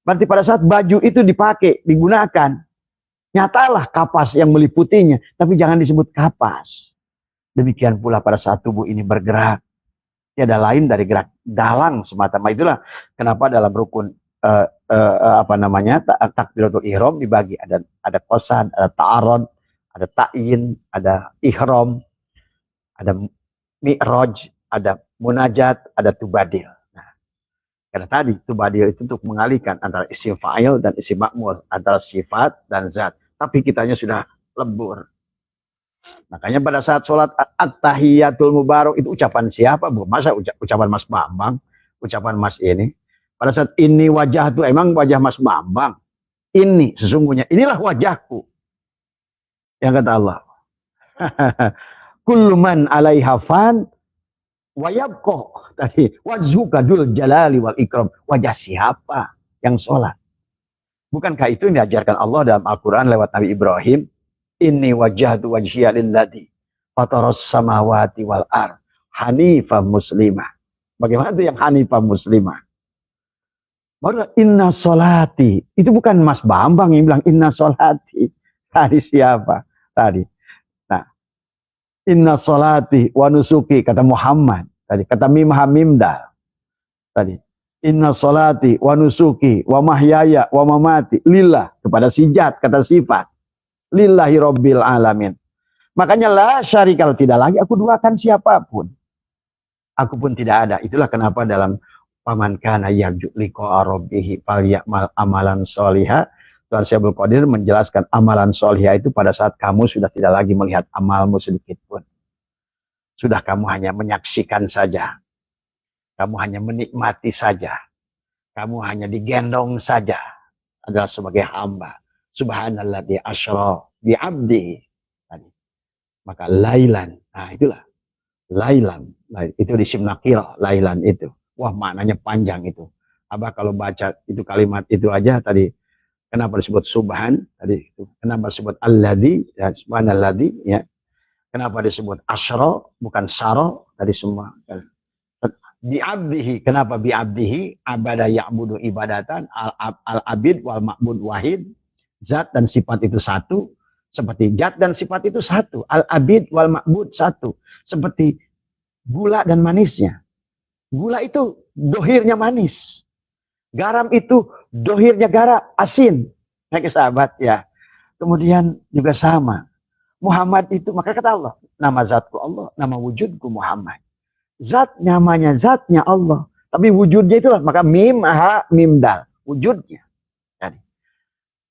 Berarti pada saat baju itu dipakai, digunakan. Nyatalah kapas yang meliputinya. Tapi jangan disebut kapas. Demikian pula pada saat tubuh ini bergerak. Tiada lain dari gerak dalang semata-mata. Itulah kenapa dalam rukun takbiratul ihram dibagi, ada qasad, ada ta'arud, ada ta'yin, ada ihram, ada mi'raj, ada munajat, ada tubadil. Nah, karena tadi tubadil itu untuk mengalihkan antara isim fa'il dan isim ma'mul, antara sifat dan zat. Tapi kitanya sudah lembur. Makanya pada saat sholat at-tahiyatul mubarak itu ucapan siapa, Bu? Masa ucapan Mas Bambang, ucapan Mas ini? Pada saat ini wajah itu emang wajah Mas Bambang. Ini sesungguhnya, inilah wajahku. Yang kata Allah. Kullu man 'alaiha fan wa yabqa tadi wajhuka dzul jalali wal ikram. Wajah siapa yang sholat? Bukankah itu yang diajarkan Allah dalam Al-Qur'an lewat Nabi Ibrahim? Inni wajjahtu wajhiya lilladzi fataras samawati wal ard hanifan muslimah. Bagaimana itu yang hanifan muslimah? Baru inna sholati. Itu bukan Mas Bambang yang bilang inna sholati. Tadi siapa? Tadi. Nah, inna sholati wa nusuki kata Muhammad. Tadi kata Mimha Mimdal. Tadi. Inna sholati wa nusuki wa mahyaya wa mamati lillah kepada sijat kata sifat. Lillahi Rabbil Alamin. Makanya la syarikal, tidak lagi aku duakan siapapun. Aku pun tidak ada. Itulah kenapa dalam paman kana yarju liqa rabbih falyamal amalan sholiha. Tuhan Syaikhul Qadir menjelaskan amalan sholiha itu pada saat kamu sudah tidak lagi melihat amalmu sedikit pun. Sudah kamu hanya menyaksikan saja. Kamu hanya menikmati saja. Kamu hanya digendong saja. Adalah sebagai hamba. Subhanalladzi asra bi 'abdihi. Maka lailan. Nah, itulah. Lailan. Itu di Simnakirah, lailan itu. Wah, maknanya panjang itu. Abah kalau baca itu kalimat itu aja tadi, kenapa disebut subhan? Tadi itu. Kenapa disebut alladzi? Ya, subhanalladzi, ya. Kenapa disebut asra bukan sara? Tadi semua. Bi 'abdihi. Kenapa bi 'abdihi? Abada ya'budu ibadatan al-abid wal ma'bud wahid. Zat dan sifat itu satu, seperti zat dan sifat itu satu, al-abid wal ma'bud satu, seperti gula dan manisnya. Gula itu dohirnya manis, garam itu dohirnya asin. Nah, sahabat ya. Kemudian juga sama, Muhammad itu, maka kata Allah, nama zatku Allah, nama wujudku Muhammad. Zat namanya zatnya Allah, tapi wujudnya itulah, maka mim ha mim dal, wujudnya.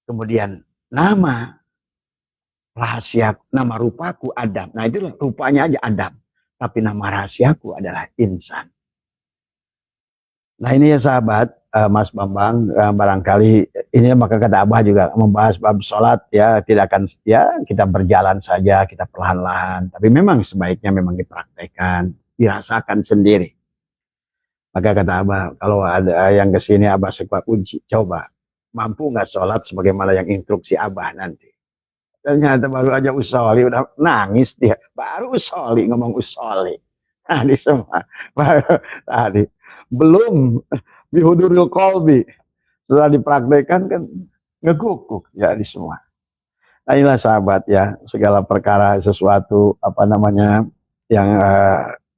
Kemudian nama rahasia, nama rupaku Adam. Nah, itulah rupanya aja Adam. Tapi nama rahasiaku adalah insan. Nah, ini ya sahabat, Mas Bambang, barangkali ini maka kata Abah juga membahas bab sholat ya, tidak akan ya kita berjalan saja, kita perlahan-lahan. Tapi memang sebaiknya memang dipraktekkan, dirasakan sendiri. Maka kata Abah, kalau ada yang kesini Abah suka uji, coba. Mampu nggak sholat sebagaimana yang instruksi Abah nanti. Ternyata baru aja usoli udah nangis dia. Baru usoli ngomong usoli. Tadi semua. Baru tadi. Belum bihuduril qalbi. Setelah dipraktekkan kan ngeguguk ya di semua. Nah, inilah sahabat ya, segala perkara sesuatu apa namanya yang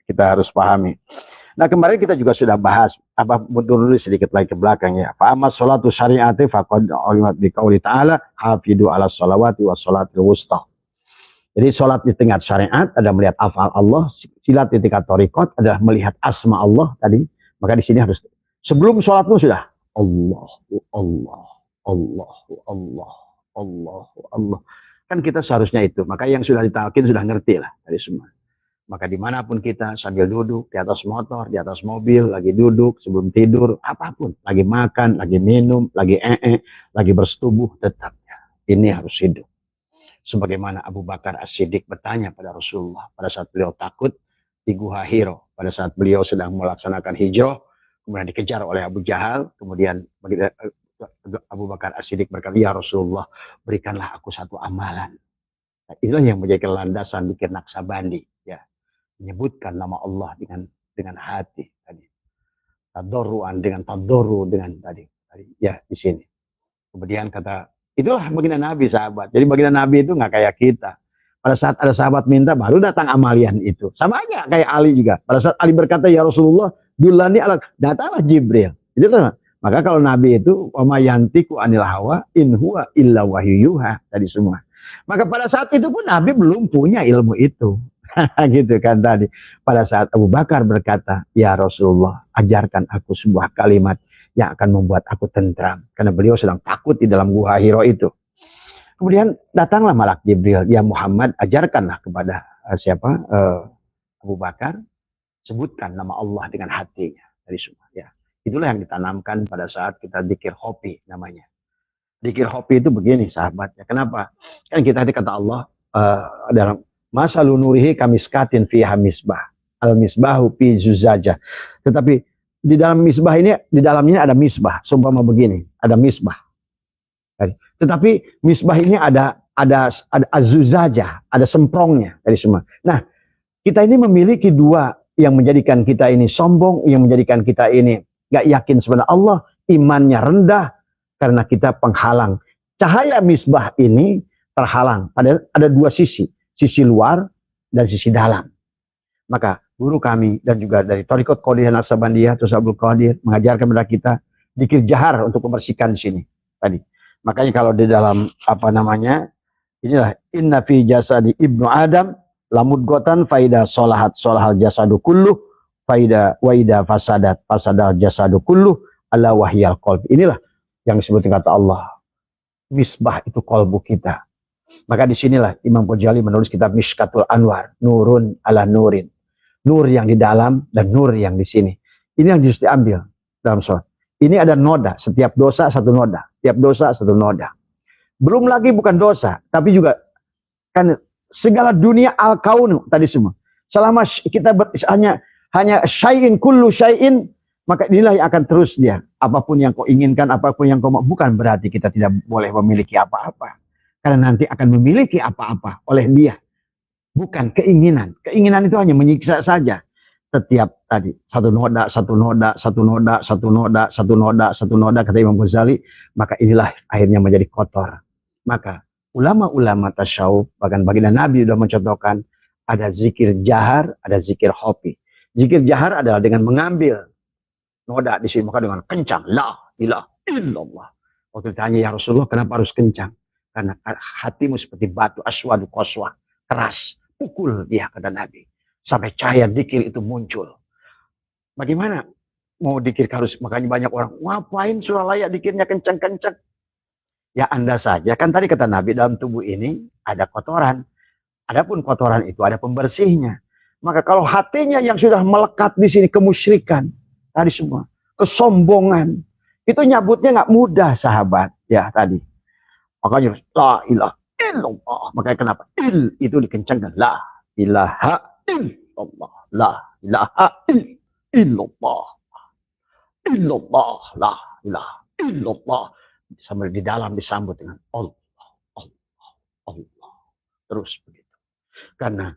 kita harus pahami. Nah kemarin kita juga sudah bahas, apa mundur dulu sedikit lagi ke belakang ya. Fa amma sholatu syari'ati faqad ulimat biqauli ta'ala hafidu ala sholawati wa sholatil wusta. Jadi sholat di tingkat syariat adalah melihat afal Allah, silat di tingkat torikot adalah melihat asma Allah tadi. Maka di sini harus sebelum sholat pun sudah Allahu Allah, Allahu Allah, Allahu Allah. Kan kita seharusnya itu. Maka yang sudah ditalkin sudah ngerti lah dari semua. Maka dimanapun kita sambil duduk di atas motor, di atas mobil, lagi duduk sebelum tidur, apapun, lagi makan, lagi minum, lagi lagi bersetubuh, tetap ini harus hidup. Sebagaimana Abu Bakar As-Siddiq bertanya pada Rasulullah pada saat beliau takut di Gua Hiro, pada saat beliau sedang melaksanakan hijrah, kemudian dikejar oleh Abu Jahal, kemudian Abu Bakar As-Siddiq berkata, ya Rasulullah, berikanlah aku satu amalan. Nah, itulah yang menjadi landasan zikir Naqsabandi, ya. Menyebutkan nama Allah dengan hati tadi. Tadarruan dengan tadarru dengan tadi ya di sini. Kemudian kata, itulah baginda Nabi sahabat. Jadi baginda Nabi itu nggak kayak kita. Pada saat ada sahabat minta baru datang amalian itu. Sama aja kayak Ali juga. Pada saat Ali berkata ya Rasulullah, dulani ala, datanglah Jibril. Itu kan. Maka kalau Nabi itu wa yantiqu anil hawa in huwa illa wahyuha tadi semua. Maka pada saat itu pun Nabi belum punya ilmu itu. Gitu kan tadi. Pada saat Abu Bakar berkata, ya Rasulullah, ajarkan aku sebuah kalimat yang akan membuat aku tentram. Karena beliau sedang takut di dalam Gua Hiro itu. Kemudian datanglah malak Jibril, ya Muhammad, ajarkanlah kepada Abu Bakar, sebutkan nama Allah dengan hatinya. Dari semua. Ya. Itulah yang ditanamkan pada saat kita dzikir hopi namanya. Dzikir hopi itu begini sahabat. Ya. Kenapa? Kan kita kata Allah dalam Masalu nurihi kamiskatin fiha misbah. Al misbahu fi zuzaja. Tetapi di dalam misbah ini, di dalamnya ada misbah. Sumpama begini, ada misbah. Tetapi misbah ini ada azuzaja, ada semprongnya dari semua. Nah, kita ini memiliki dua yang menjadikan kita ini sombong, yang menjadikan kita ini gak yakin sebenarnya Allah, imannya rendah karena kita penghalang. Cahaya misbah ini terhalang. Ada dua sisi. Sisi luar dan sisi dalam. Maka guru kami dan juga dari Thariqat Qadiriyah Naqsabandiyah atau Abdul Qadir mengajarkan kepada kita zikir jahar untuk membersihkan di sini tadi. Makanya kalau di dalam inilah inna fi jasadi ibnu Adam lamudghatan faida solahat solahal jasadu kulluh faida waida fasadal jasadu kulluh ala wahyal qalb. Inilah yang disebut kata Allah. Misbah itu kolbu kita. Maka disinilah Imam Ghazali menulis kitab Mishkatul Anwar, nurun ala nurin. Nur yang di dalam dan nur yang di sini. Ini yang harus diambil dalam sholat. Ini ada noda, setiap dosa satu noda. Setiap dosa satu noda. Belum lagi bukan dosa, tapi juga kan segala dunia al-kaunu tadi semua. Selama kita hanya syai'in kullu syai'in, maka inilah yang akan terus dia. Apapun yang kau inginkan, apapun yang kau mau, bukan berarti kita tidak boleh memiliki apa-apa. Karena nanti akan memiliki apa-apa oleh dia. Bukan keinginan. Keinginan itu hanya menyiksa saja. Setiap tadi, satu noda, satu noda, satu noda, satu noda, satu noda, satu noda, kata Imam Ghazali. Maka inilah akhirnya menjadi kotor. Maka ulama-ulama tasyawuf, bahkan baginda Nabi sudah mencontohkan, ada zikir jahar, ada zikir hopi. Zikir jahar adalah dengan mengambil noda di sini, maka dengan kencang. La ilaha illallah. Waktu ditanya, ya Rasulullah, kenapa harus kencang? Karena hatimu seperti batu aswadu qaswah, keras, pukul dia, kata Nabi, sampai cahaya dzikir itu muncul. Bagaimana mau dzikir harus? Makanya banyak orang, ngapain surah layak dzikirnya kencang-kencang? Ya Anda saja, kan tadi kata Nabi, dalam tubuh ini ada kotoran. Adapun kotoran itu ada pembersihnya. Maka kalau hatinya yang sudah melekat di sini kemusyrikan, tadi semua, kesombongan, itu nyabutnya nggak mudah sahabat, ya tadi. Makanya la ilaha illallah. Makanya kenapa? Itu dikencangkan. La ilaha illallah. La ilaha illallah. Illallah. La ilaha illallah. Sambil di dalam disambut dengan Allah. Allah. Allah. Terus begitu. Karena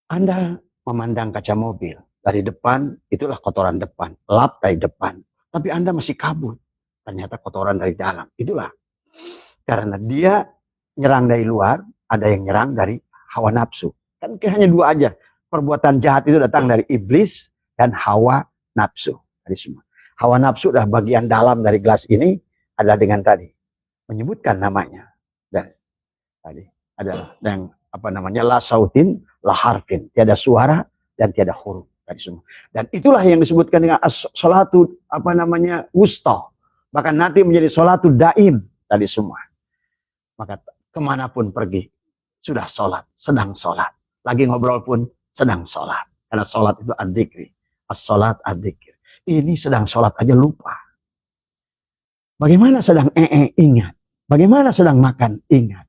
Anda memandang kaca mobil. Dari depan, itulah kotoran depan. Lap dari depan. Tapi Anda masih kabur. Ternyata kotoran dari dalam. Itulah. Karena dia nyerang dari luar, ada yang nyerang dari hawa nafsu. Kan hanya dua aja. Perbuatan jahat itu datang dari iblis, dan hawa nafsu. Tadi semua. Hawa nafsu adalah bagian dalam dari gelas ini adalah dengan tadi menyebutkan namanya. Dan tadi adalah yang apa namanya la sautin la harfin, tiada suara dan tiada huruf tadi semua. Dan itulah yang disebutkan dengan salatu apa namanya wusta. Bahkan nanti menjadi salatu daim tadi semua. Maka kemanapun pergi sudah sholat, sedang sholat. Lagi ngobrol pun sedang sholat. Karena sholat itu ad-dzikri. As-sholat ad-dzikir. Ini sedang sholat aja lupa. Bagaimana sedang ingat. Bagaimana sedang makan ingat.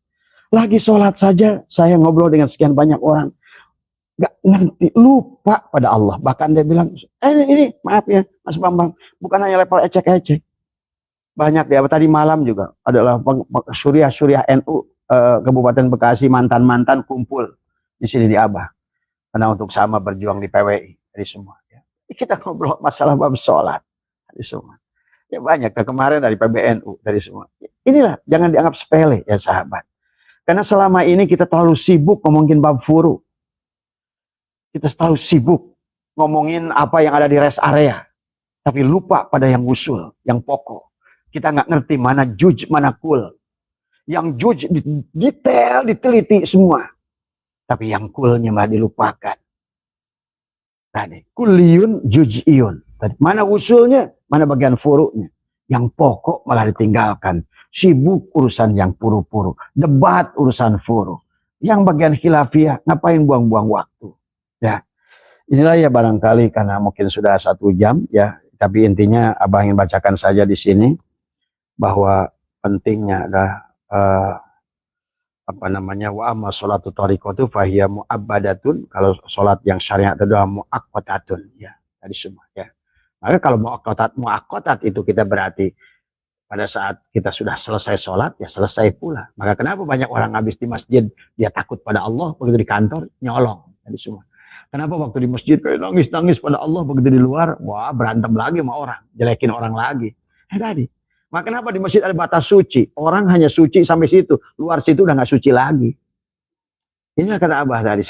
Lagi sholat saja saya ngobrol dengan sekian banyak orang. Gak ngerti, lupa pada Allah. Bahkan dia bilang, ini maaf ya Mas Bambang. Bukan hanya level ecek-ecek. Banyak ya, tadi malam juga adalah Suriah NU Kabupaten Bekasi, mantan-mantan kumpul di sini di Abah. Karena untuk sama berjuang di PWI dari semua. Ya. Kita ngobrol masalah bab sholat dari semua. Ya banyak kemarin dari PBNU dari semua. Inilah jangan dianggap sepele ya sahabat. Karena selama ini kita terlalu sibuk ngomongin bab furu. Kita terlalu sibuk ngomongin apa yang ada di rest area. Tapi lupa pada yang usul, yang pokok. Kita nggak ngerti mana juj, mana kul. Yang juj detail, diteliti semua. Tapi yang kulnya malah dilupakan. Tadi, kuliyun, juj'iyun. Tadi, mana usulnya, mana bagian furu'nya. Yang pokok malah ditinggalkan. Sibuk urusan yang puru-puru. Debat urusan furu. Yang bagian khilafiyah, ngapain buang-buang waktu. Ya, inilah ya barangkali karena mungkin sudah 1 jam ya. Tapi intinya Abah ingin bacakan saja di sini. Bahwa pentingnya adalah apa namanya wa amma sholatu tariqatu fahiya mu'abbadatun. Kalau sholat yang syariat itu adalah mu'aqqatatun ya tadi semua ya. Maka kalau mu'aqqatat itu kita berarti pada saat kita sudah selesai sholat ya selesai pula. Maka kenapa banyak orang habis di masjid dia takut pada Allah, begitu di kantor nyolong tadi semua. Kenapa waktu di masjid kayak nangis-nangis pada Allah, begitu di luar wah berantem lagi sama orang, jelekin orang lagi. Tadi. Maka kenapa di masjid ada batas suci? Orang hanya suci sampai situ. Luar situ udah nggak suci lagi. Ini kata Abah tadi.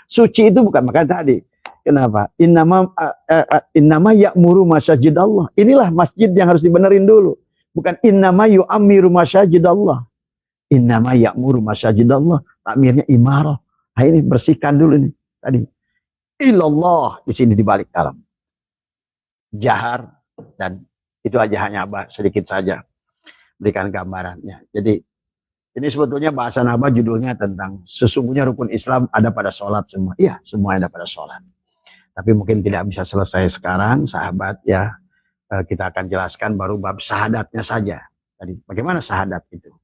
Suci itu bukan makan tadi. Kenapa? Innama ya'muru masajid Allah. Inilah masjid yang harus dibenerin dulu. Bukan innama yu'amiru masajid Allah. Innama ya'muru masajid Allah. Takmirnya imarah. Nah ini bersihkan dulu nih. Tadi. Ilallah. Di sini dibalik dalam. Jahar dan itu aja hanya Abah sedikit saja berikan gambarannya. Jadi ini sebetulnya bahasan Abah judulnya tentang sesungguhnya rukun Islam ada pada sholat semua. Iya, semua ada pada sholat. Tapi mungkin tidak bisa selesai sekarang, sahabat ya. Kita akan jelaskan baru bab syahadatnya saja. Tadi bagaimana syahadat itu?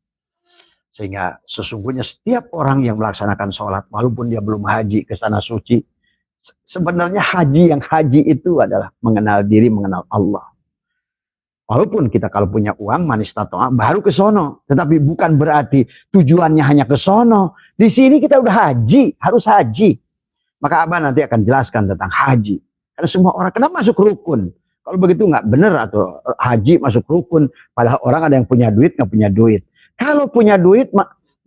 Sehingga sesungguhnya setiap orang yang melaksanakan sholat, walaupun dia belum haji ke tanah suci, sebenarnya haji itu adalah mengenal diri, mengenal Allah. Walaupun kita kalau punya uang manis tatoa baru ke sono, tetapi bukan berarti tujuannya hanya ke sono. Di sini kita udah haji, harus haji. Maka Abah nanti akan jelaskan tentang haji. Karena semua orang kenapa masuk rukun? Kalau begitu nggak benar atau haji masuk rukun, padahal orang ada yang punya duit nggak punya duit. Kalau punya duit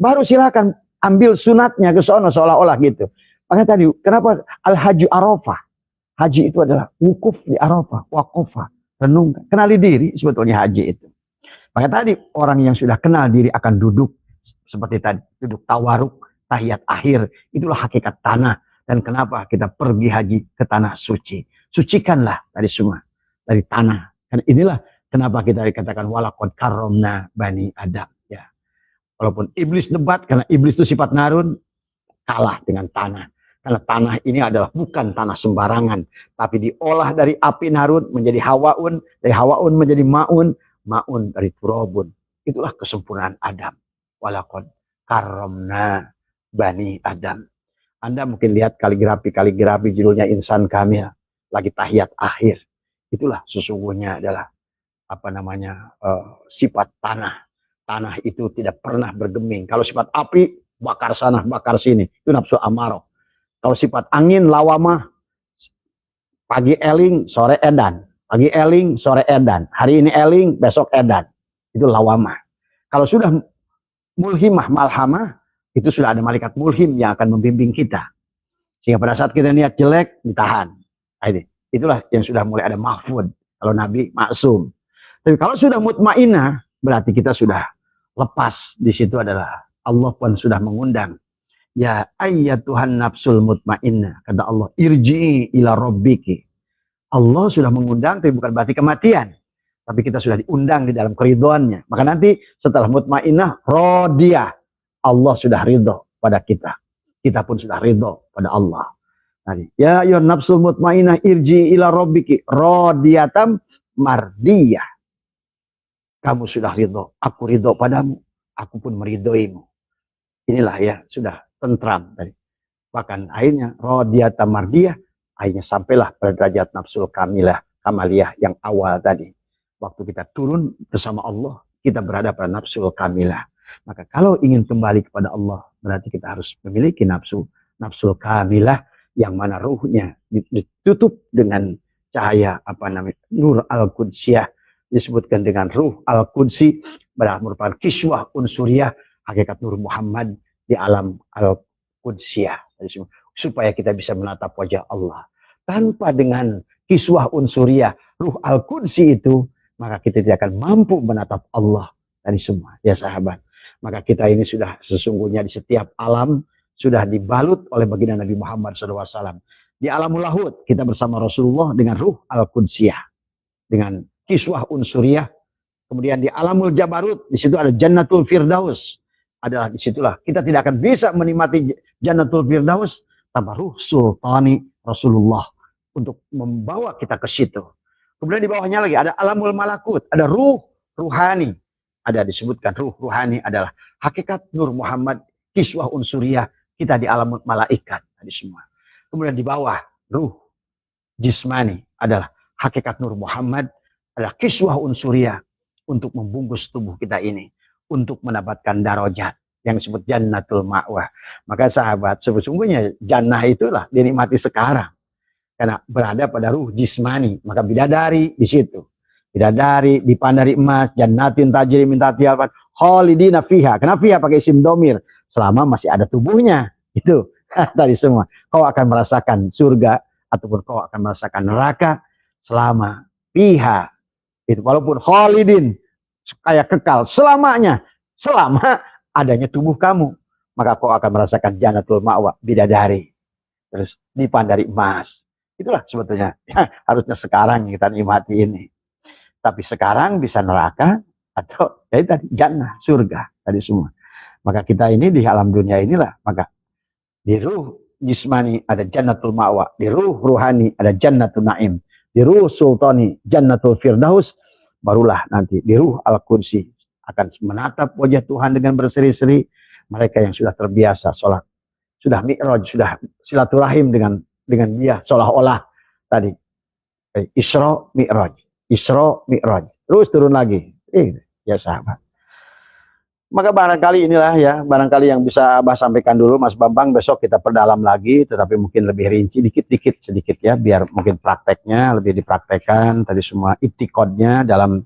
baru silakan ambil sunatnya ke sono seolah-olah gitu. Makanya tadi kenapa al-haju Arafah? Haji itu adalah wukuf di Arafah, waqafah. Renungkan, kenali diri sebetulnya haji itu. Maka tadi orang yang sudah kenal diri akan duduk seperti tadi, duduk tawaruk, tahiyat akhir, itulah hakikat tanah. Dan kenapa kita pergi haji ke tanah suci? Sucikanlah tadi semua dari tanah. Dan inilah kenapa kita dikatakan walaqad karramna bani Adam. Ya, walaupun iblis debat karena iblis itu sifat narun kalah dengan tanah. Karena tanah ini adalah bukan tanah sembarangan. Tapi diolah dari api narun menjadi hawaun. Dari hawaun menjadi ma'un. Ma'un dari turabun. Itulah kesempurnaan Adam. Walaqad karramna bani Adam. Anda mungkin lihat kaligrafi judulnya Insan Kamil. Lagi tahiyat akhir. Itulah sesungguhnya adalah apa namanya sifat tanah. Tanah itu tidak pernah bergeming. Kalau sifat api, bakar sana, bakar sini. Itu nafsu amarah. Kalau sifat angin, lawamah, pagi eling, sore edan. Pagi eling, sore edan. Hari ini eling, besok edan. Itu lawamah. Kalau sudah mulhimah, malhamah, itu sudah ada malaikat mulhim yang akan membimbing kita. Sehingga pada saat kita niat jelek, ditahan. Nah, ini. Itulah yang sudah mulai ada mahfud. Kalau Nabi maksum. Tapi kalau sudah mutmainah, berarti kita sudah lepas. Di situ adalah Allah pun sudah mengundang. Ya ayyatuhan nafsul mutmainnah. Kata Allah, irji'i ila rabbiki. Allah sudah mengundang, tapi bukan berarti kematian. Tapi kita sudah diundang di dalam keridhoannya. Maka nanti setelah mutmainnah, rodiyah. Allah sudah ridho pada kita. Kita pun sudah ridho pada Allah. Ya ayyuhan nafsul mutmainnah irji ila rabbiki radiyatam mardiyah. Kamu sudah ridho, aku ridho padamu, aku pun meridhoimu. Inilah ya, sudah tentram tadi. Bahkan akhirnya radiyatam mardiyah, akhirnya sampailah pada derajat nafsul kamaliyah yang awal tadi. Waktu kita turun bersama Allah, kita berada pada nafsul kamilah. Maka kalau ingin kembali kepada Allah, berarti kita harus memiliki nafsul kamilah, yang mana ruhnya ditutup dengan cahaya nur al-qudsiyah, disebutkan dengan ruh al-qudsi, merupakan kiswah unsuriyah hakikat Nur Muhammad di alam al-qudsiyah, supaya kita bisa menatap wajah Allah. Tanpa dengan kiswah unsuriyah ruh al-qudsi itu, maka kita tidak akan mampu menatap Allah dari semua, ya sahabat. Maka kita ini sudah sesungguhnya di setiap alam sudah dibalut oleh baginda Nabi Muhammad SAW. Di alamul lahud kita bersama Rasulullah dengan ruh al-qudsiyah, dengan kiswah unsuriyah. Kemudian di alamul jabarut, di situ ada jannatul firdaus. Adalah disitulah kita tidak akan bisa menikmati jannatul firdaus tanpa ruh sultani Rasulullah untuk membawa kita ke situ. Kemudian di bawahnya lagi ada alamul malakut, ada ruh ruhani. Ada disebutkan ruh ruhani adalah hakikat Nur Muhammad, kiswah unsuriyah. Kita di alam malaikat tadi semua. Kemudian di bawah ruh jismani adalah hakikat Nur Muhammad, adalah kiswah unsuriyah untuk membungkus tubuh kita ini, untuk mendapatkan darajat yang disebut jannatul ma'wah. Maka sahabat, sesungguhnya jannah itulah dinikmati sekarang karena berada pada ruh jismani. Maka bidadari di situ, bidadari dipandari emas, jannatin tajri min tahtiha al-anhar khalidina fiha. Kenapa fiha pakai isim domir? Selama masih ada tubuhnya, itu tadi semua. Kau akan merasakan surga ataupun kau akan merasakan neraka selama fiha. Itu walaupun khalidin, kayak kekal selamanya, selama adanya tubuh kamu, maka kau akan merasakan jannatul ma'wa, bidadari. Terus dipandari emas. Itulah sebetulnya harusnya sekarang kita nikmati ini. Tapi sekarang bisa neraka atau jadi tadi jannah, surga tadi semua. Maka kita ini di alam dunia inilah, maka di ruh jismani ada jannatul ma'wa, di ruh ruhani ada jannatul na'im, di ruh sultani jannatul firdaus, barulah nanti di ruh al-qudsi akan menatap wajah Tuhan dengan berseri-seri. Mereka yang sudah terbiasa sholat, sudah mi'raj, sudah silaturahim dengan dia, seolah-olah tadi Isra Mi'raj, terus turun lagi. Ya sahabat. Maka barangkali inilah ya, barangkali yang bisa Abah sampaikan dulu Mas Bambang. Besok kita perdalam lagi, tetapi mungkin lebih rinci sedikit ya, biar mungkin prakteknya lebih dipraktekkan tadi semua i'tiqadnya dalam,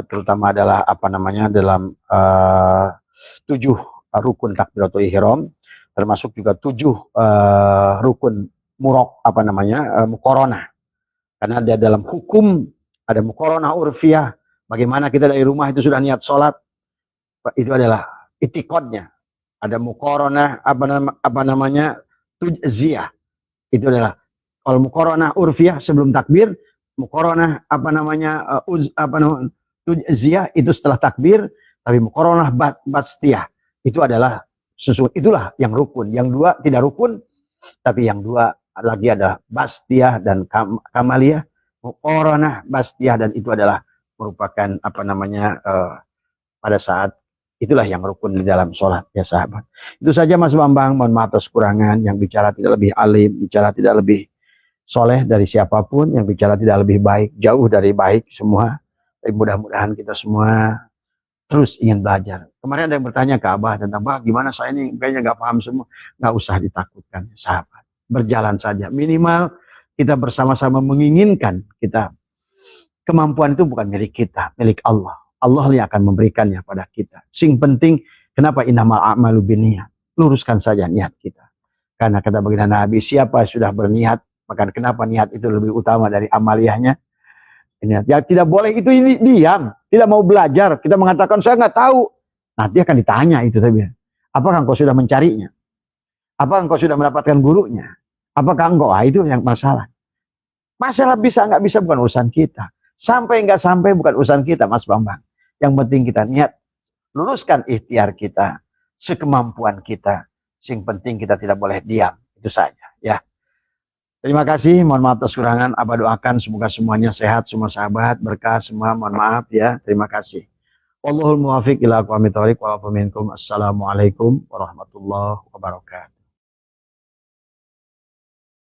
terutama adalah dalam 7 rukun takbiratul ihram, termasuk juga 7 rukun muqaranah. Karena dia dalam hukum ada muqaranah urfiyah, bagaimana kita dari rumah itu sudah niat sholat, itu adalah i'tiqadnya. Ada muqaranah tujziyah. Itu adalah kalau muqaranah urfiyah sebelum takbir, muqaranah tujziyah itu setelah takbir, tapi muqaranah bastiyah itu adalah itulah yang rukun. Yang 2 tidak rukun, tapi yang 2 lagi adalah bastiyah dan kamaliyah. Muqaranah bastiyah, dan itu adalah merupakan pada saat itulah yang rukun di dalam sholat, ya sahabat. Itu saja Mas Bambang, mohon maaf atas kekurangan. Yang bicara tidak lebih alim, bicara tidak lebih soleh dari siapapun, yang bicara tidak lebih baik, jauh dari baik semua. Tapi mudah-mudahan kita semua terus ingin belajar. Kemarin ada yang bertanya ke Abah tentang, Bah, gimana saya ini kayaknya nggak paham semua. Nggak usah ditakutkan, sahabat. Berjalan saja. Minimal kita bersama-sama menginginkan kita. Kemampuan itu bukan milik kita, milik Allah. Allah yang akan memberikannya pada kita. Sing penting, kenapa innamal a'malu binniyat? Luruskan saja niat kita. Karena kata baginda Nabi, siapa sudah berniat Maka kenapa niat itu lebih utama dari amaliyahnya? Niat. Ya tidak boleh itu ini diam, tidak mau belajar. Kita mengatakan saya nggak tahu. Nanti akan ditanya itu tadi. Apakah engkau sudah mencarinya? Apakah engkau sudah mendapatkan gurunya? Apakah engkau? Itu yang masalah. Masalah bisa nggak bisa bukan urusan kita. Sampai nggak sampai bukan urusan kita, Mas Bambang. Yang penting kita niat, luruskan ikhtiar kita, sekemampuan kita. Yang penting kita tidak boleh diam. Itu saja. Ya. Terima kasih, mohon maaf atas kekurangan. Abah doakan semoga semuanya sehat, semua sahabat, berkah semua, mohon maaf ya. Terima kasih. Wallahul muwaffiq ila aqwamit thoriq wa minkum. Assalamualaikum warahmatullahi wabarakatuh.